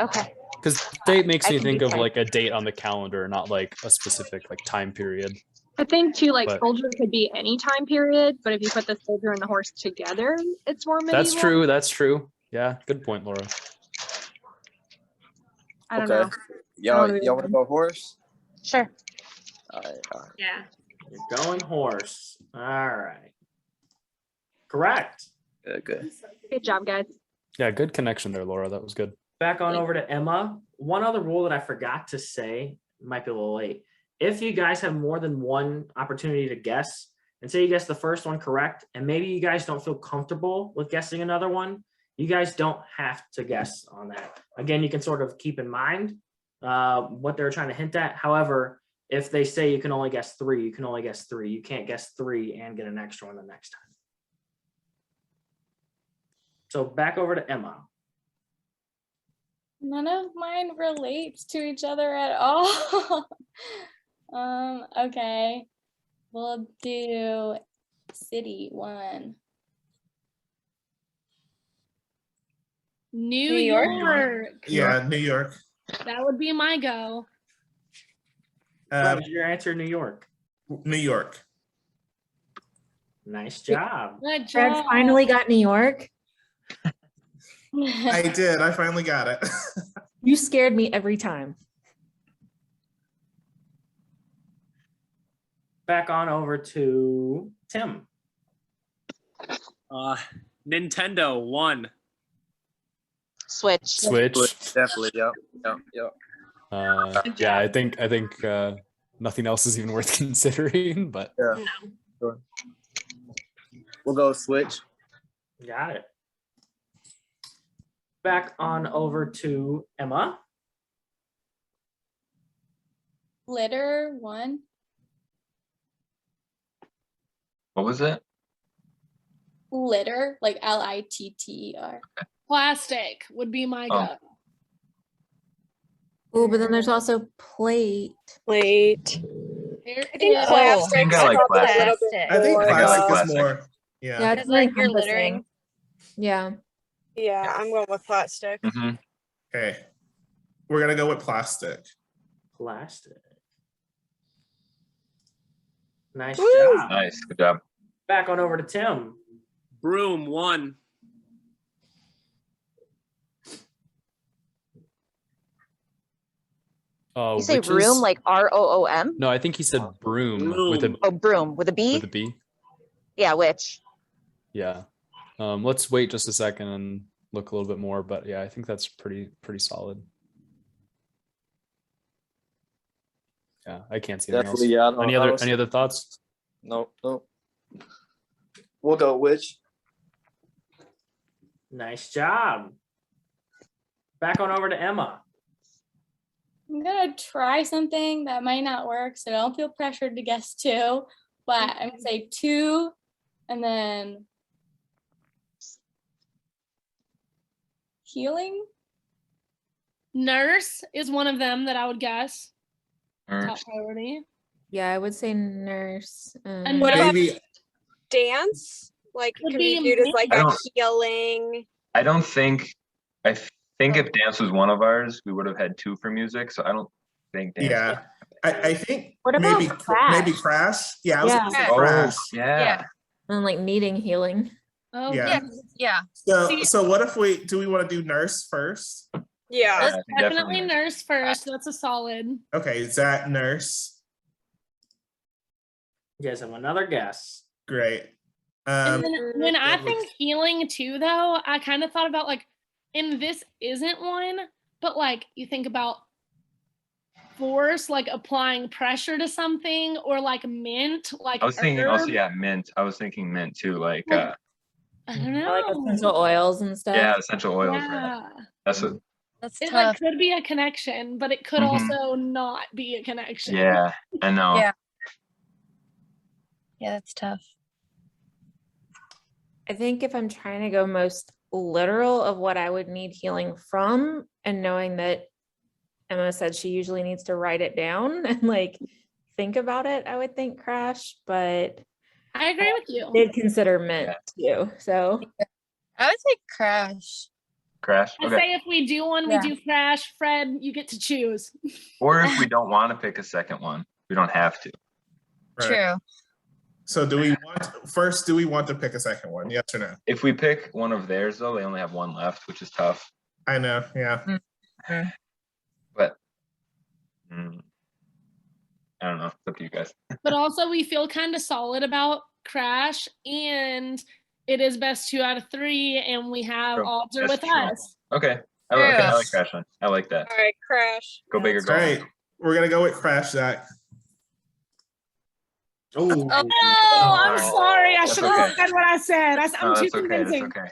Okay. because date makes I me can think do of date. like a date on the calendar, not like a specific like time period. I think too, like But- soldier could be any time period, but if you put the soldier and the horse together, it's more medieval. That's true. That's true. Yeah, good point, Laura. I don't know. Y'all want to go horse? Sure. All right. Yeah. You're going horse. All right. Correct. Good. Good job, guys. Yeah, good connection there, Laura. That was good. Back on over to Emma. One other rule that I forgot to say, might be a little late. If you guys have more than one opportunity to guess, and say you guess the first one correct, and maybe you guys don't feel comfortable with guessing another one, you guys don't have to guess on that. Again, you can sort of keep in mind what they're trying to hint at. However, if they say you can only guess 3, you can only guess 3. You can't guess 3 and get an extra one the next time. So back over to Emma. None of mine relates to each other at all. Okay. We'll do city 1. New New York? York. Yeah, New York. That would be my go. What is your answer, New York? New York. Nice job. Good Brad job. finally got New York. I did. I finally got it. You scared me every time. Back on over to Tim. Nintendo 1. Switch. Definitely. Yep. Yeah, I think nothing else is even worth considering, but Yeah. Sure. We'll go Switch. Got it. Back on over to Emma. Litter 1. What was it? Litter, like LITTER. Plastic would be my go. Oh, but then there's also plate. Plate. I think I think I like plastic. I think I like plastic is plastic. more. Yeah. Yeah, it's Because, like, more you're encompassing. littering. Yeah. Yeah, I'm going with plastic. Mhm. Okay. We're gonna go with plastic. Plastic. Nice Woo! job. Nice. Good job. Back on over to Tim. Broom 1. oh, You say witches? room like ROOM? No, I think he said broom with a Oh, broom with a B? with a B. Yeah, which? Yeah. Let's wait just a second and look a little bit more, but yeah, I think that's pretty solid. Yeah, I can't see anything else. Definitely. Yeah. Any other thoughts? No. We'll go which. Nice job. Back on over to Emma. I'm gonna try something that might not work, so don't feel pressured to guess 2. But I'm gonna say 2, and then healing. Nurse is one of them that I would guess. Top Nurse. priority. Yeah, I would say nurse. And What about Maybe dance? Like, Would could be be viewed as like I a don't- healing. I don't think think if dance was one of ours, we would have had 2 for music. So I don't think dance. Yeah. I think What about maybe crash? crash. Yeah, I was gonna say Oh, crash. yeah. And like needing healing. Oh, Yeah. Yeah. So what if we want to do nurse first? Yeah. Let's definitely nurse first. That's a solid. Okay, Zach nurse. You guys have another guess. Great. And then when I think healing too, though, I kind of thought about like, and this isn't one, but like you think about force, like applying pressure to something, or like mint, like I was thinking herb. also, yeah, mint. I was thinking mint too, like I don't know. Like essential oils and stuff. yeah, essential oils. Right? Yeah. That's what. That's It tough. like could be a connection, but it could Mhm. also not be a connection. Yeah, I know. Yeah. Yeah, that's tough. I think if I'm trying to go most literal of what I would need healing from, and knowing that Emma said she usually needs to write it down and like think about it, I would think crash, but I agree with you. did consider mint too. So I would say crash. Crash. I Okay. say if we do one, we do crash. Fred, you get to choose. Or if we don't want to pick a second one, we don't have to. Right. True. So do we want to pick a second one? Yes or no? If we pick one of theirs, though, they only have one left, which is tough. I know, yeah. But I don't know. It's up to you guys. But also we feel kind of solid about crash, and it is best 2 out of 3, and we have True. odds are That's with true. us. Okay. I like Crash one. I like that. All right, crash. Go big or go All home. right, we're gonna go with crash, Zach. Oh, I'm sorry. I That's should have okay. said what I said. I'm No, too that's okay. That's convincing. okay.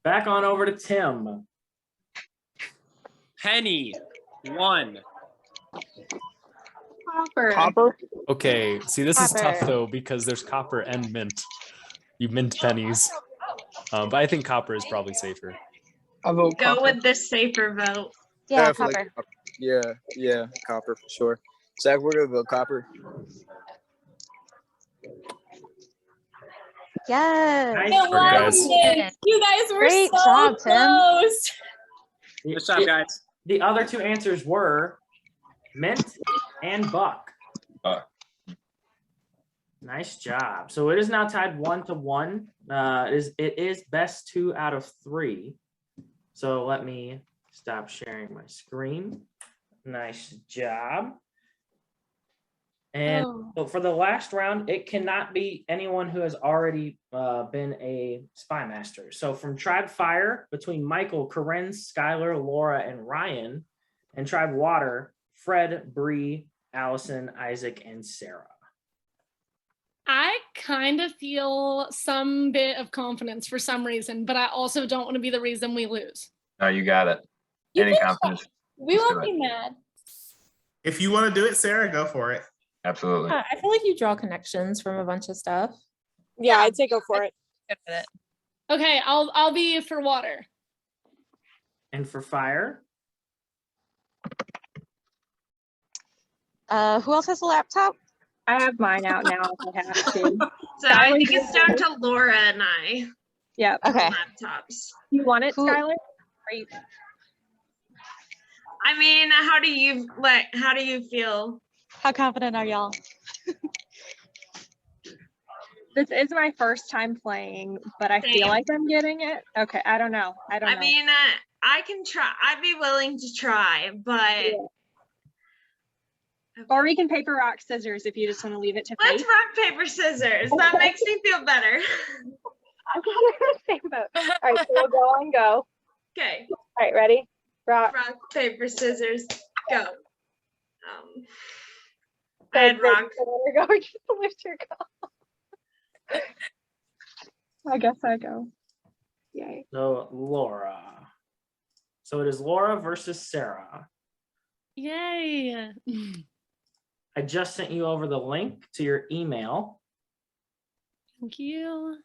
Back on over to Tim. Penny. 1. Copper. Okay, see, this is tough Copper. though because there's copper and mint. You mint pennies, but I think copper is probably safer. I vote Go copper. with the safer vote. Yeah, Definitely copper. Yeah, copper for sure. Zach, we're gonna go copper. Yes. Nice I work, loved guys. it. You guys were Great so job, Tim. close. Good job, guys. The other 2 answers were mint and buck. Nice job. So it is now tied 1-1. It is best 2 out of 3. So let me stop sharing my screen. Nice job. And so for the last round, it cannot be anyone who has already been a Spymaster. So from Tribe Fire, between Michael, Corinne, Skylar, Laura, and Ryan, and Tribe Water, Fred, Bree, Allison, Isaac, and Sarah. I kind of feel some bit of confidence for some reason, but I also don't want to be the reason we lose. No, you got it. You Any can confidence? We Let's won't do be mad. If you want to do it, Sarah, go for it. Absolutely. I feel like you draw connections from a bunch of stuff. Yeah, I'd say go for it. Good with it. Okay, I'll be for water. And for fire, Who else has a laptop? I have mine out now if I have to. So I think it's down to Laura and I. Yeah. Okay. Laptops. You want it, Who- Skylar? Are you? I mean, how do you feel? How confident are y'all? This is my first time playing, but I feel Same. like I'm getting it. Okay, I don't know. I don't know. I mean, I can try. I'd be willing to try, but Or we can paper, rock, scissors if you just want to leave it to let's fate. rock, paper, scissors. That Okay. makes me feel better. I'm kind of in the same boat. All right, so we'll go and go. Okay. All right, ready? Rock. Rock, paper, scissors, go. I had rock. Go. Just lift your cup. I guess I go. Yay. so Laura. So it is Laura versus Sarah. Yay. I just sent you over the link to your email. Thank you.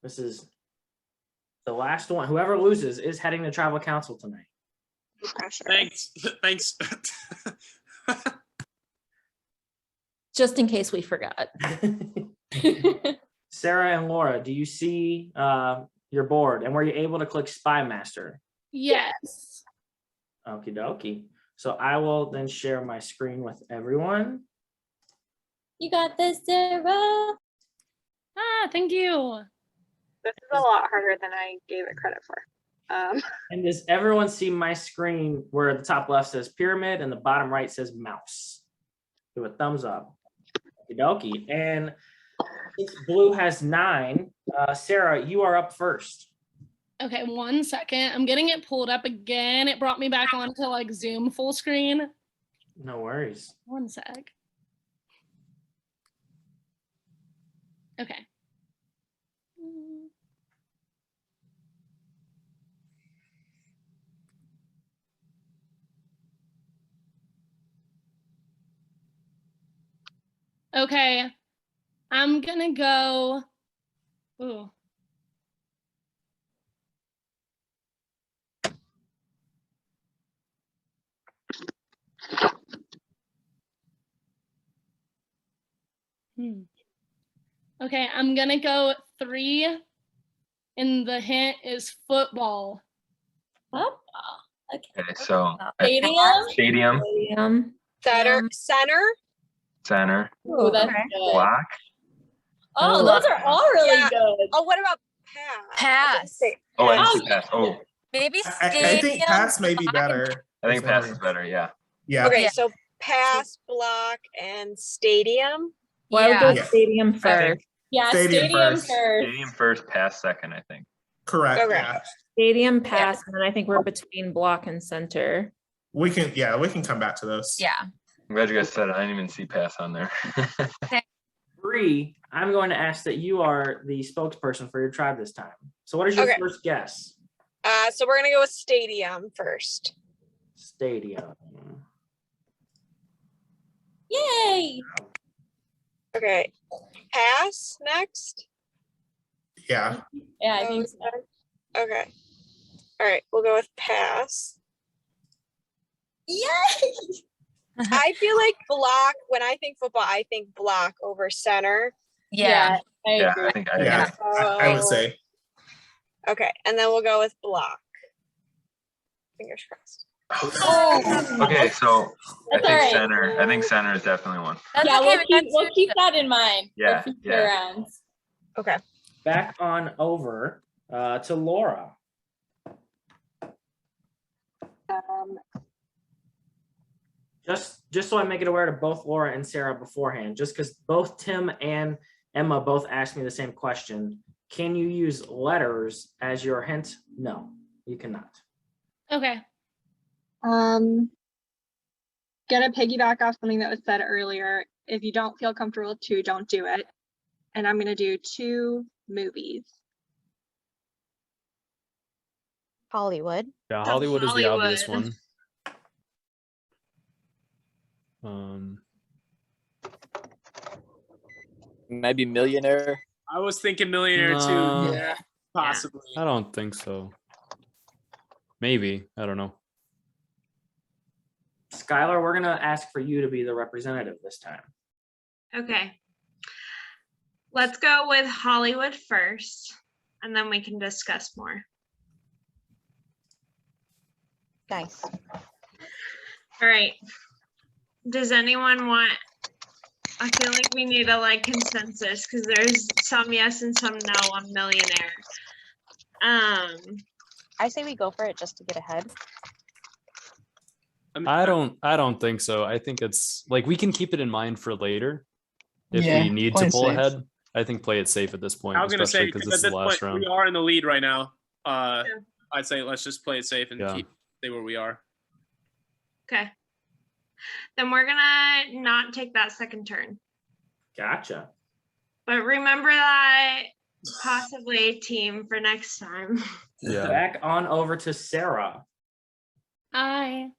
This is the last one. Whoever loses is heading to tribal council tonight. Thanks. Just in case we forgot. Sarah and Laura, do you see your board, and were you able to click Spymaster? Yes. Okie dokie. So I will then share my screen with everyone. You got this, Sarah. Ah, thank you. This is a lot harder than I gave it credit for. And does everyone see my screen where the top left says pyramid and the bottom right says mouse? Do a thumbs up. Okie dokie. And since blue has 9, Sarah, you are up first. Okay, 1 second. I'm getting it pulled up again. It brought me back onto like Zoom full screen. No worries. 1 sec. Okay. Okay, I'm gonna go. Ooh. Okay, I'm gonna go 3, and the hint is football. Football. Okay, so Stadium. stadium, Center. center, Ooh, that's good. block. Oh, those are all really Yeah. good. Oh, what about pass? Pass. Oh, I didn't see pass. Oh, Maybe I stadium. think pass may be better. I think pass is better. Yeah. Yeah. Okay, so pass, block, and stadium. Well, I would go Yeah. stadium I first. think Yeah, Stadium stadium first. first. stadium first, pass second. I think. Correct. Okay. Yeah. Stadium pass, and then I think we're between block and center. We can come back to those. Yeah. I'm glad you guys said it. I didn't even see pass on there. 3, I'm going to ask that you are the spokesperson for your tribe this time. So what is your Okay. first guess? So we're gonna go with stadium first. Stadium. Yay. Okay. Pass next. Yeah. Yeah, I think so. Okay. All right, we'll go with pass. Yay. I feel like block. When I think football, I think block over center. Yeah. I Yeah, agree. I think I Yeah. I would say. Okay, and then we'll go with block. Fingers crossed. Okay, so I That's think all right. center. I think center is definitely one. That's Yeah, okay. we'll keep that in mind. Yeah, For future yeah. rounds. Okay. Back on over to Laura. Just so I make it aware to both Laura and Sarah beforehand, just because both Tim and Emma both asked me the same question. Can you use letters as your hint? No, you cannot. Okay. Gonna piggyback off something that was said earlier. If you don't feel comfortable with 2, don't do it. And I'm gonna do 2 movies. Hollywood. Yeah, Hollywood is the obvious Hollywood. one. Maybe Millionaire. I was thinking millionaire No. too. Yeah, possibly. I don't think so. Maybe. I don't know. Skylar, we're gonna ask for you to be the representative this time. Okay. Let's go with Hollywood first, and then we can discuss more. Nice. All right. Does anyone want? I feel like we need a consensus because there's some yes and some no on millionaire. I say we go for it just to get ahead. I don't think so. I think it's like we can keep it in mind for later if Yeah, we need play to it pull safe. ahead. I think play it safe at this point, I was gonna especially say because because this at is the this last point round. we are in the lead right now. I'd say let's just play it safe and Yeah. stay where we are. Okay. Then we're gonna not take that second turn. Gotcha. But remember that possibly team for next time. Yeah. Back on over to Sarah. I'm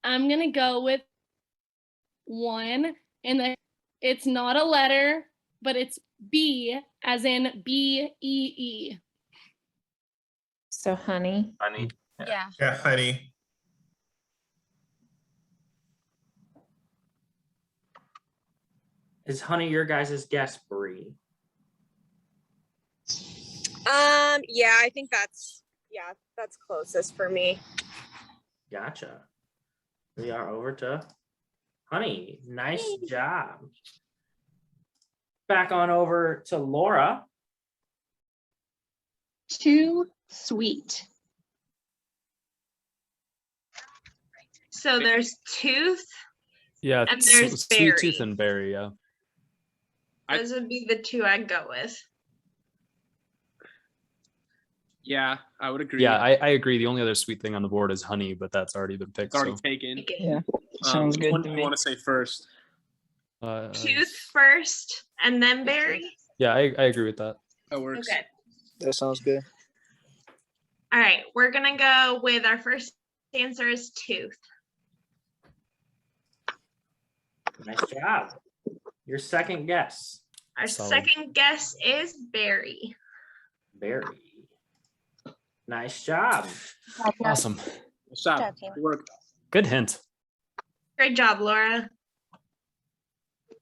gonna go with 1, and it's not a letter, but it's B, as in BEE. So honey. Yeah. Yeah, honey. Is honey your guys' guess, Bree? Yeah, I think that's closest for me. Gotcha. We are over to honey. Nice job. Back on over to Laura. Too sweet. So there's tooth. Yeah, And there's sweet tooth berry. and berry. Yeah. Those would be the two I'd go with. Yeah, I would agree. Yeah, I agree. The only other sweet thing on the board is honey, but that's already been picked. It's already so. taken. Yeah, sounds good What to do you me. want to say first? Tooth first and then berry. Yeah, I agree with that. That works. Okay. That sounds good. All right, we're gonna go with our first answer is tooth. Nice job. Your second guess. Our Solid. second guess is berry. Berry. Nice job. Awesome. Good job. Good work. Good hint. Great job, Laura.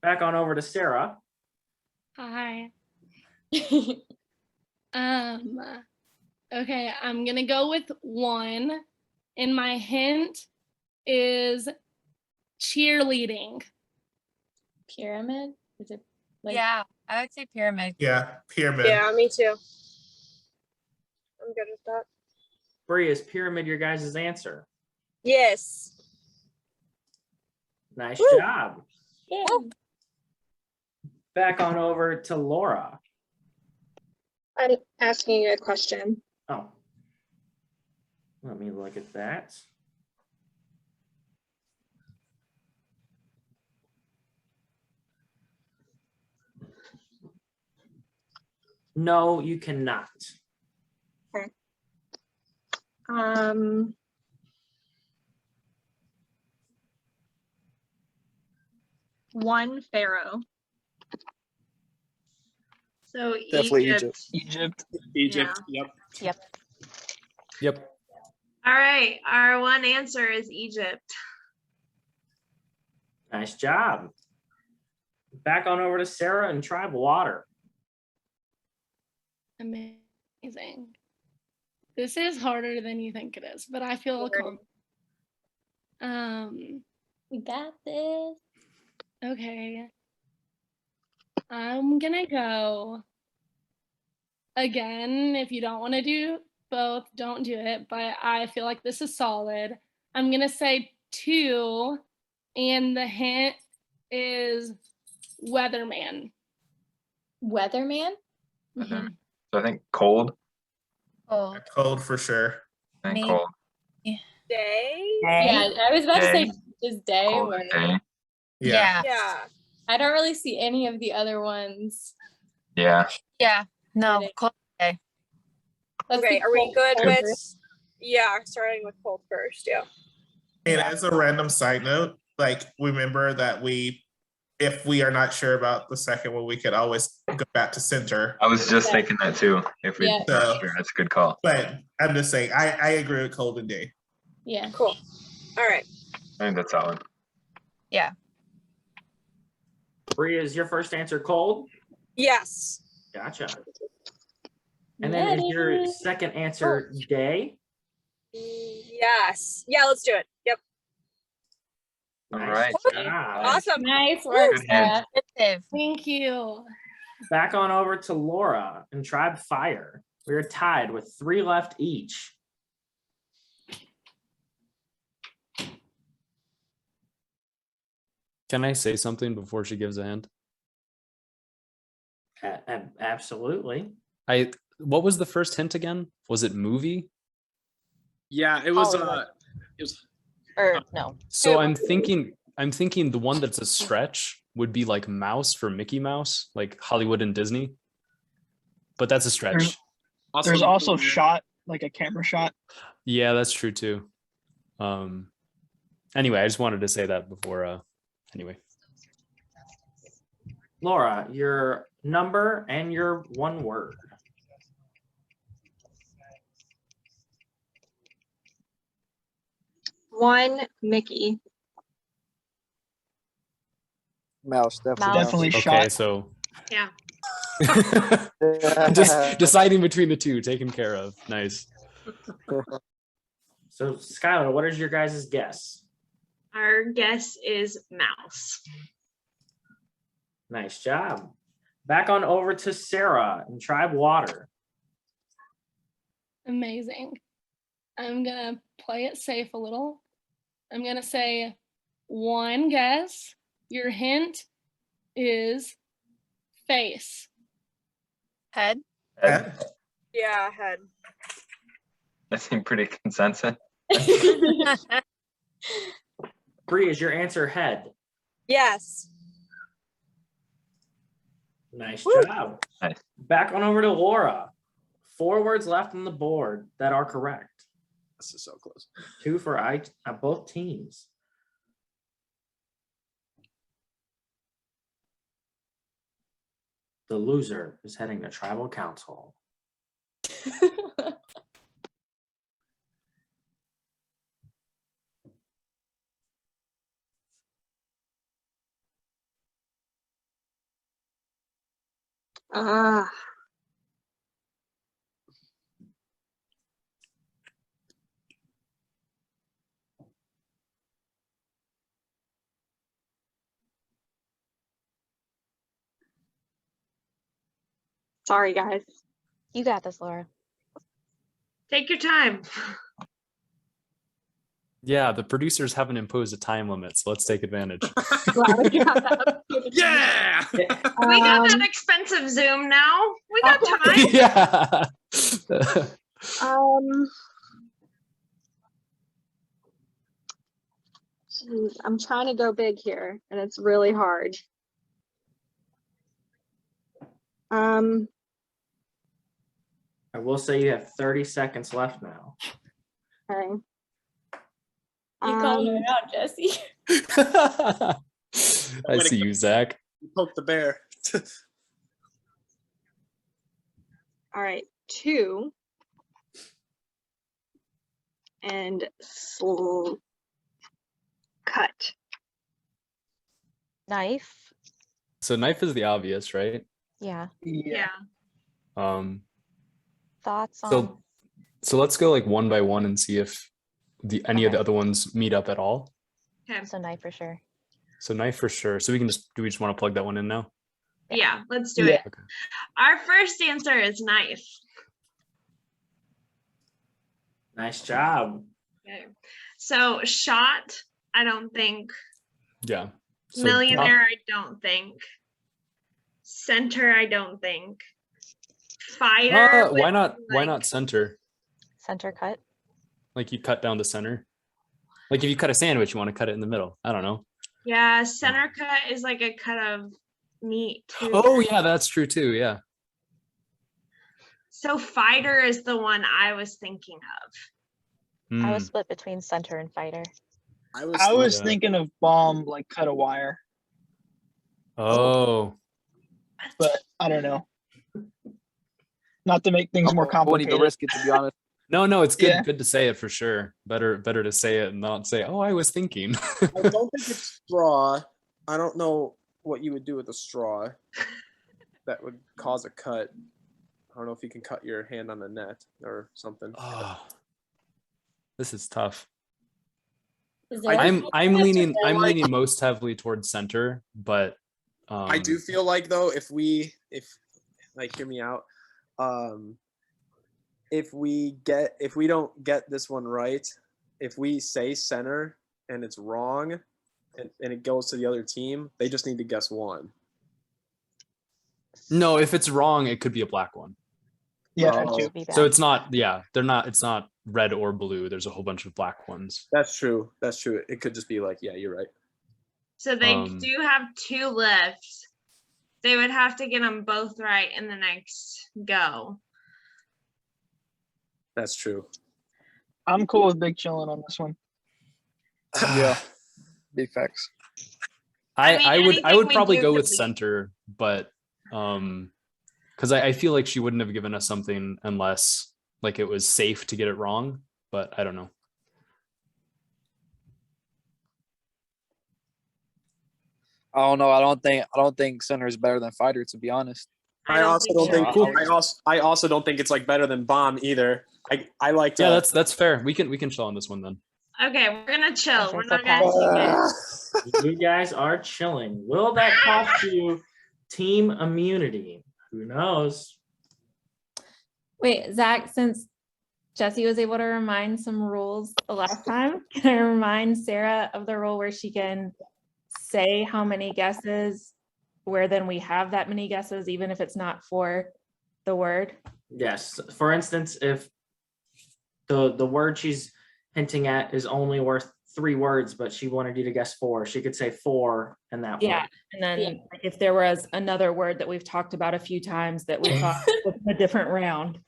Back on over to Sarah. Hi. Okay, I'm gonna go with one, and my hint is cheerleading. Pyramid? Is it like Yeah, I would say pyramid. Yeah, pyramid. Yeah, me too. I'm good with that. Bree, is pyramid your guys' answer? Yes. Nice Woo. job. Yeah. Back on over to Laura. I'm asking you a question. Oh. Let me look at that. No, you cannot. Okay. One pharaoh. So Definitely Egypt. Egypt. Egypt. Yeah. Yep. Yep. All right, our one answer is Egypt. Nice job. Back on over to Sarah and Tribe Water. Amazing. This is harder than you think it is, but I feel we got this? Okay. I'm gonna go again. If you don't want to do both, don't do it, but I feel like this is solid. I'm gonna say two, and the hint is weatherman. Weatherman? So I think cold. Oh, Cold for sure. I think Me. cold. Day? Yeah, I was about to say Day. just day. Cold Or, day. yeah. Yeah. I don't really see any of the other ones. Yeah. Yeah. No, cold day. Let's Okay, do are we cold good with? first. Yeah, starting with cold first. Yeah. And as a random side note, like remember that if we are not sure about the second one, we could always go back to center. I was just thinking that too. If we Yeah. not sure, that's a good call. But I'm just saying, I agree with cold and day. Yeah. Cool. All right. I think that's solid. Yeah. Bree, is your first answer cold? Yes. Gotcha. And then is your second answer day? Yes. Yeah, let's do it. Yep. All Nice right. job. Awesome. Nice work, Good hint. Sarah. Thank you. Back on over to Laura and Tribe Fire. We're tied with 3 left each. Can I say something before she gives a hint? Absolutely. What was the first hint again? Was it movie? Yeah, it was. Hollywood. It was. Or no. So I'm thinking the one that's a stretch would be like Mouse for Mickey Mouse, like Hollywood and Disney. But that's a stretch. There's also shot, like a camera shot. Yeah, that's true too. Anyway, I just wanted to say that before anyway. Laura, your number and your one word. One Mickey. Mouse, definitely. Mouse. Definitely Okay, shot. so Yeah. just deciding between the two, taken care of. Nice. So Skylar, what is your guys' guess? Our guess is mouse. Nice job. Back on over to Sarah and Tribe Water. Amazing. I'm gonna play it safe a little. I'm gonna say one guess. Your hint is face. Head. Head. Yeah, head. I think pretty consensus. Bree, is your answer head? Yes. Nice Woo. job. Nice. Back on over to Laura. 4 words left on the board that are correct. This is so close. 2 for both teams. The loser is heading to tribal council. Ah. Sorry, guys. You got this, Laura. Take your time. Yeah, the producers haven't imposed a time limit, so let's take advantage. Yeah. We got that expensive Zoom now. We got time. Yeah. Geez, I'm trying to go big here, and it's really hard. I will say you have 30 seconds left now. Okay. You calling it out, Jesse? I see you, Zach. You poked the bear. All right, 2 and cut. Knife. So knife is the obvious, right? Yeah. Yeah. Thoughts on? So let's go like one by one and see if any of the other ones meet up at all. Okay. So knife for sure. So knife for sure. So we do we just want to plug that one in now? Yeah, let's do it. Okay. Our first answer is knife. Nice job. Okay. So shot, I don't think. Yeah. So Millionaire, I don't think. Center, I don't think. Fighter. why not center? Center cut. Like you cut down the center. Like if you cut a sandwich, you want to cut it in the middle. I don't know. Yeah, center cut is like a cut of meat too. Oh yeah, that's true too. Yeah. So fighter is the one I was thinking of. I was split between center and fighter. I was thinking of bomb, like cut a wire, Oh. but I don't know. Not to make things more I wouldn't even complicated. risk it, to be honest. No, it's good. Yeah. Good to say it for sure. Better to say it and not say, "Oh, I was thinking." I don't think it's straw. I don't know what you would do with a straw that would cause a cut. I don't know if you can cut your hand on the net or something. Oh, this is tough. Is there I'm anything leaning that's like- most heavily towards center, but I do feel like though, if like hear me out, if we don't get this one right, if we say center and it's wrong and it goes to the other team, they just need to guess one. No, if it's wrong, it could be a black one. Yeah, So it's not. Yeah, they're not. It's not red or blue. There's a whole bunch of black ones. That's true. It could just be like, yeah, you're right. So they do have 2 left. They would have to get them both right in the next go. That's true. I'm cool with big chilling on this one. Yeah, big facts. I would anything we probably do go could with be- center, but because I feel like she wouldn't have given us something unless like it was safe to get it wrong. But I don't know. I don't know. I don't think center is better than fighter, to be honest. I also don't think so. I also don't think it's like better than bomb either. I like to. Yeah, that's fair. We can chill on this one then. Okay, we're gonna chill. We're not gonna take it. You guys are chilling. Will that cost you team immunity? Who knows? Wait, Zach, since Jesse was able to remind some rules the last time, can I remind Sarah of the rule where she can say how many guesses, where then we have that many guesses, even if it's not for the word? Yes. For instance, if the word she's hinting at is only worth 3 words, but she wanted you to guess 4, she could say 4 in that Yeah, word. and then like, if there was another word that we've talked about a few times that we thought was a different round.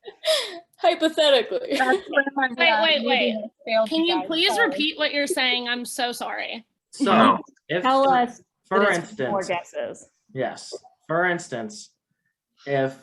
Hypothetically. Wait. Failed Can you guys. please Sorry. repeat what you're saying? I'm so sorry. So if Tell us for that it's 4 instance, guesses. yes, for instance, if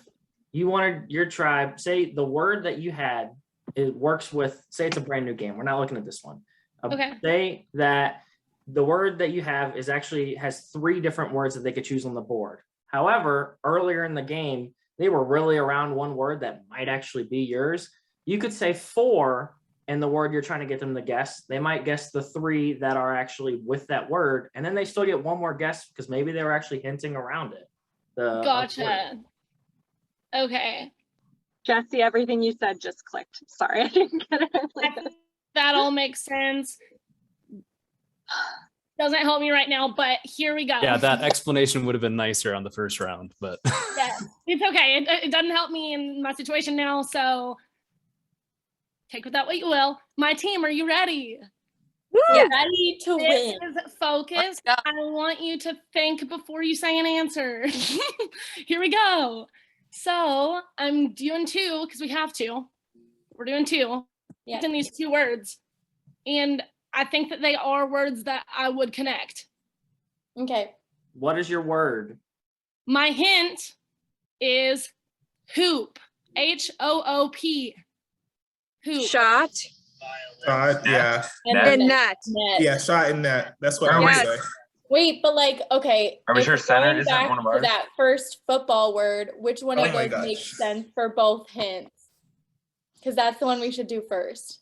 you wanted your tribe, say the word that you had, it works with, say it's a brand new game. We're not looking at this one. Okay. Say that the word that you have is actually has 3 different words that they could choose on the board. However, earlier in the game, they were really around one word that might actually be yours. You could say 4 and the word you're trying to get them to guess. They might guess the 3 that are actually with that word, and then they still get one more guess because maybe they were actually hinting around it. Gotcha. Okay. Jesse, everything you said just clicked. Sorry, I didn't get it. That all makes sense. Doesn't help me right now, but here we go. Yeah, that explanation would have been nicer on the first round, but Yeah, it's okay. It doesn't help me in my situation now, so take with that what you will. My team, are you ready? Yeah. Ready to This win. is focus. I want you to think before you say an answer. Here we go. So I'm doing 2 because we have to. We're doing 2. Yeah. In these 2 words. And I think that they are words that I would connect. Okay. What is your word? My hint is hoop. H-O-O-P. Hoop. Shot. Shot, yeah. And net. Yeah, shot and net. That's what I would Yes. say. Wait, but like, okay. Are we if sure we're center going isn't back one of to ours? that first football word, which one Oh of my those makes gosh. sense for both hints? Because that's the one we should do first.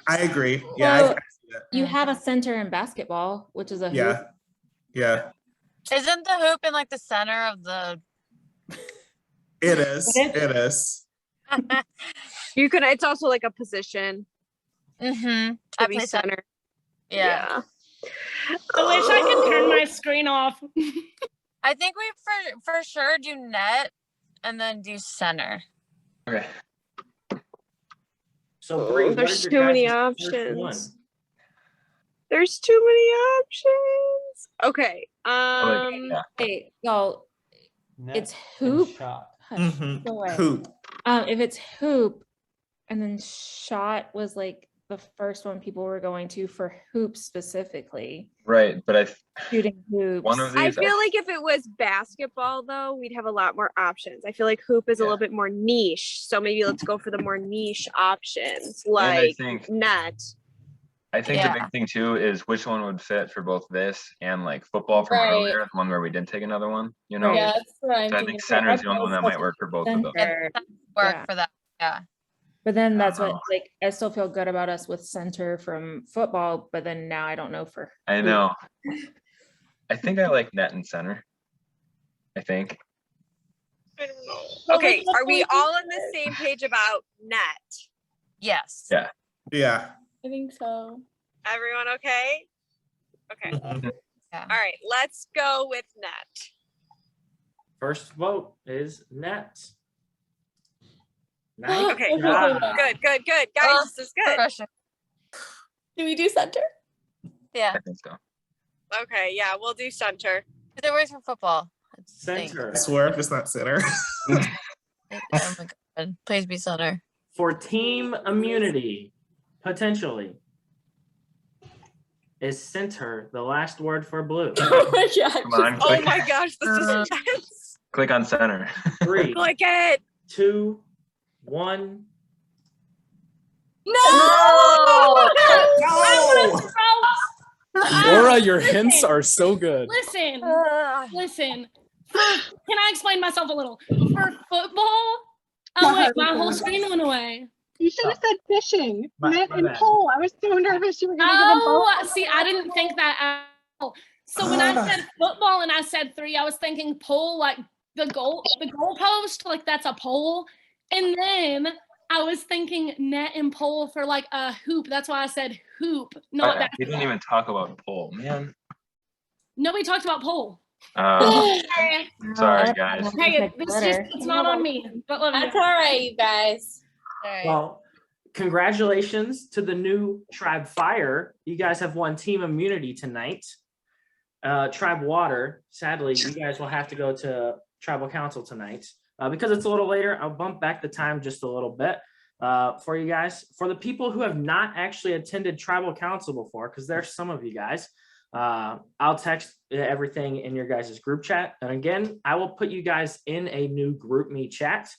I agree. Yeah, So I see that. you have a center in basketball, which is a hoop. Yeah. Yeah. Isn't the hoop in like the center of the? It is. It is. You can. It's also like a position Mm-hmm. to be center. Yeah. I wish I could turn my screen off. I think we for sure do net and then do center. Okay. So Bree, what There's is your too many guys' first options. one? There's too many options. Okay. Yeah. Hey, y'all, it's hoop. Mhm. Go away. Hoop. If it's hoop, and then shot was like the first one people were going to for hoop specifically. Right, but Shooting hoops. one of I these. feel like if it was basketball, though, we'd have a lot more options. I feel like hoop is a little bit more niche. So maybe let's go for the more niche options, like net. I think the big thing too is which one would fit for both this and like football from Right. earlier, the one where we did take another one. You know, Yeah, that's what I'm so I thinking. think center is the only one that might work for both of them. Center. Work Yeah. for that. Yeah. But then that's what, like, I still feel good about us with center from football, but then now I don't know for I hoop. know. I think I like net and center. I think. Okay, are we all on the same page about net? Yes. Yeah. Yeah. I think so. Everyone okay? Okay. Yeah. All right, let's go with net. First vote is net. Nice. Okay, job. good. Guys, this is good. Pressure. Do we do center? Yeah. I think so. Okay, yeah, we'll do center. It works for football. Center. I swear if it's not center. Oh my god. Please be center. For team immunity, potentially, is center the last word for blue? Oh my gosh. Come on, Oh click, my gosh, this is intense. click on center. 3, Click it. 2, 1. No! No! Laura, your hints are so good. Listen. Can I explain myself a little? For football, oh wait, my whole screen went away. You should have said fishing, net my and bad. pole. I was so nervous you were gonna give them both. Oh, see, I didn't think that at all. So when I said football and I said 3, I was thinking pole, like the goal post, like that's a pole. And then I was thinking net and pole for like a hoop. That's why I said hoop, not that. We didn't even talk about pole, man. Nobody talked about pole. Sorry, guys. Hey, it's not on me, but love you. That's all right, you guys. All right. Well, congratulations to the new Tribe Fire. You guys have won team immunity tonight. Tribe Water, sadly, you guys will have to go to Tribal Council tonight. Because it's a little later, I'll bump back the time just a little bit for you guys. For the people who have not actually attended Tribal Council before, because there's some of you guys, I'll text everything in your guys' group chat. And again, I will put you guys in a new group me chat.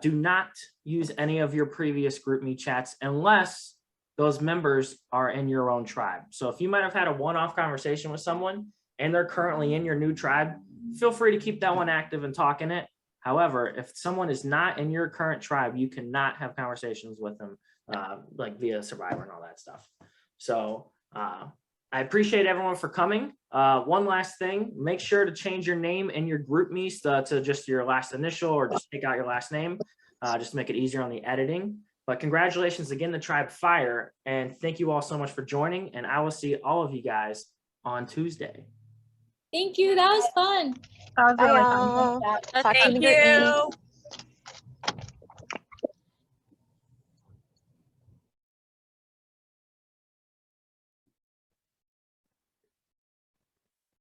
Do not use any of your previous group me chats unless those members are in your own tribe. So if you might have had a one-off conversation with someone and they're currently in your new tribe, feel free to keep that one active and talk in it. However, if someone is not in your current tribe, you cannot have conversations with them like via Survivor and all that stuff. So I appreciate everyone for coming. One last thing, make sure to change your name in your group me to just your last initial or just take out your last name, just to make it easier on the editing. But congratulations again to Tribe Fire, and thank you all so much for joining, and I will see all of you guys on Tuesday. Thank you. That was fun. That was really fun. Thank you.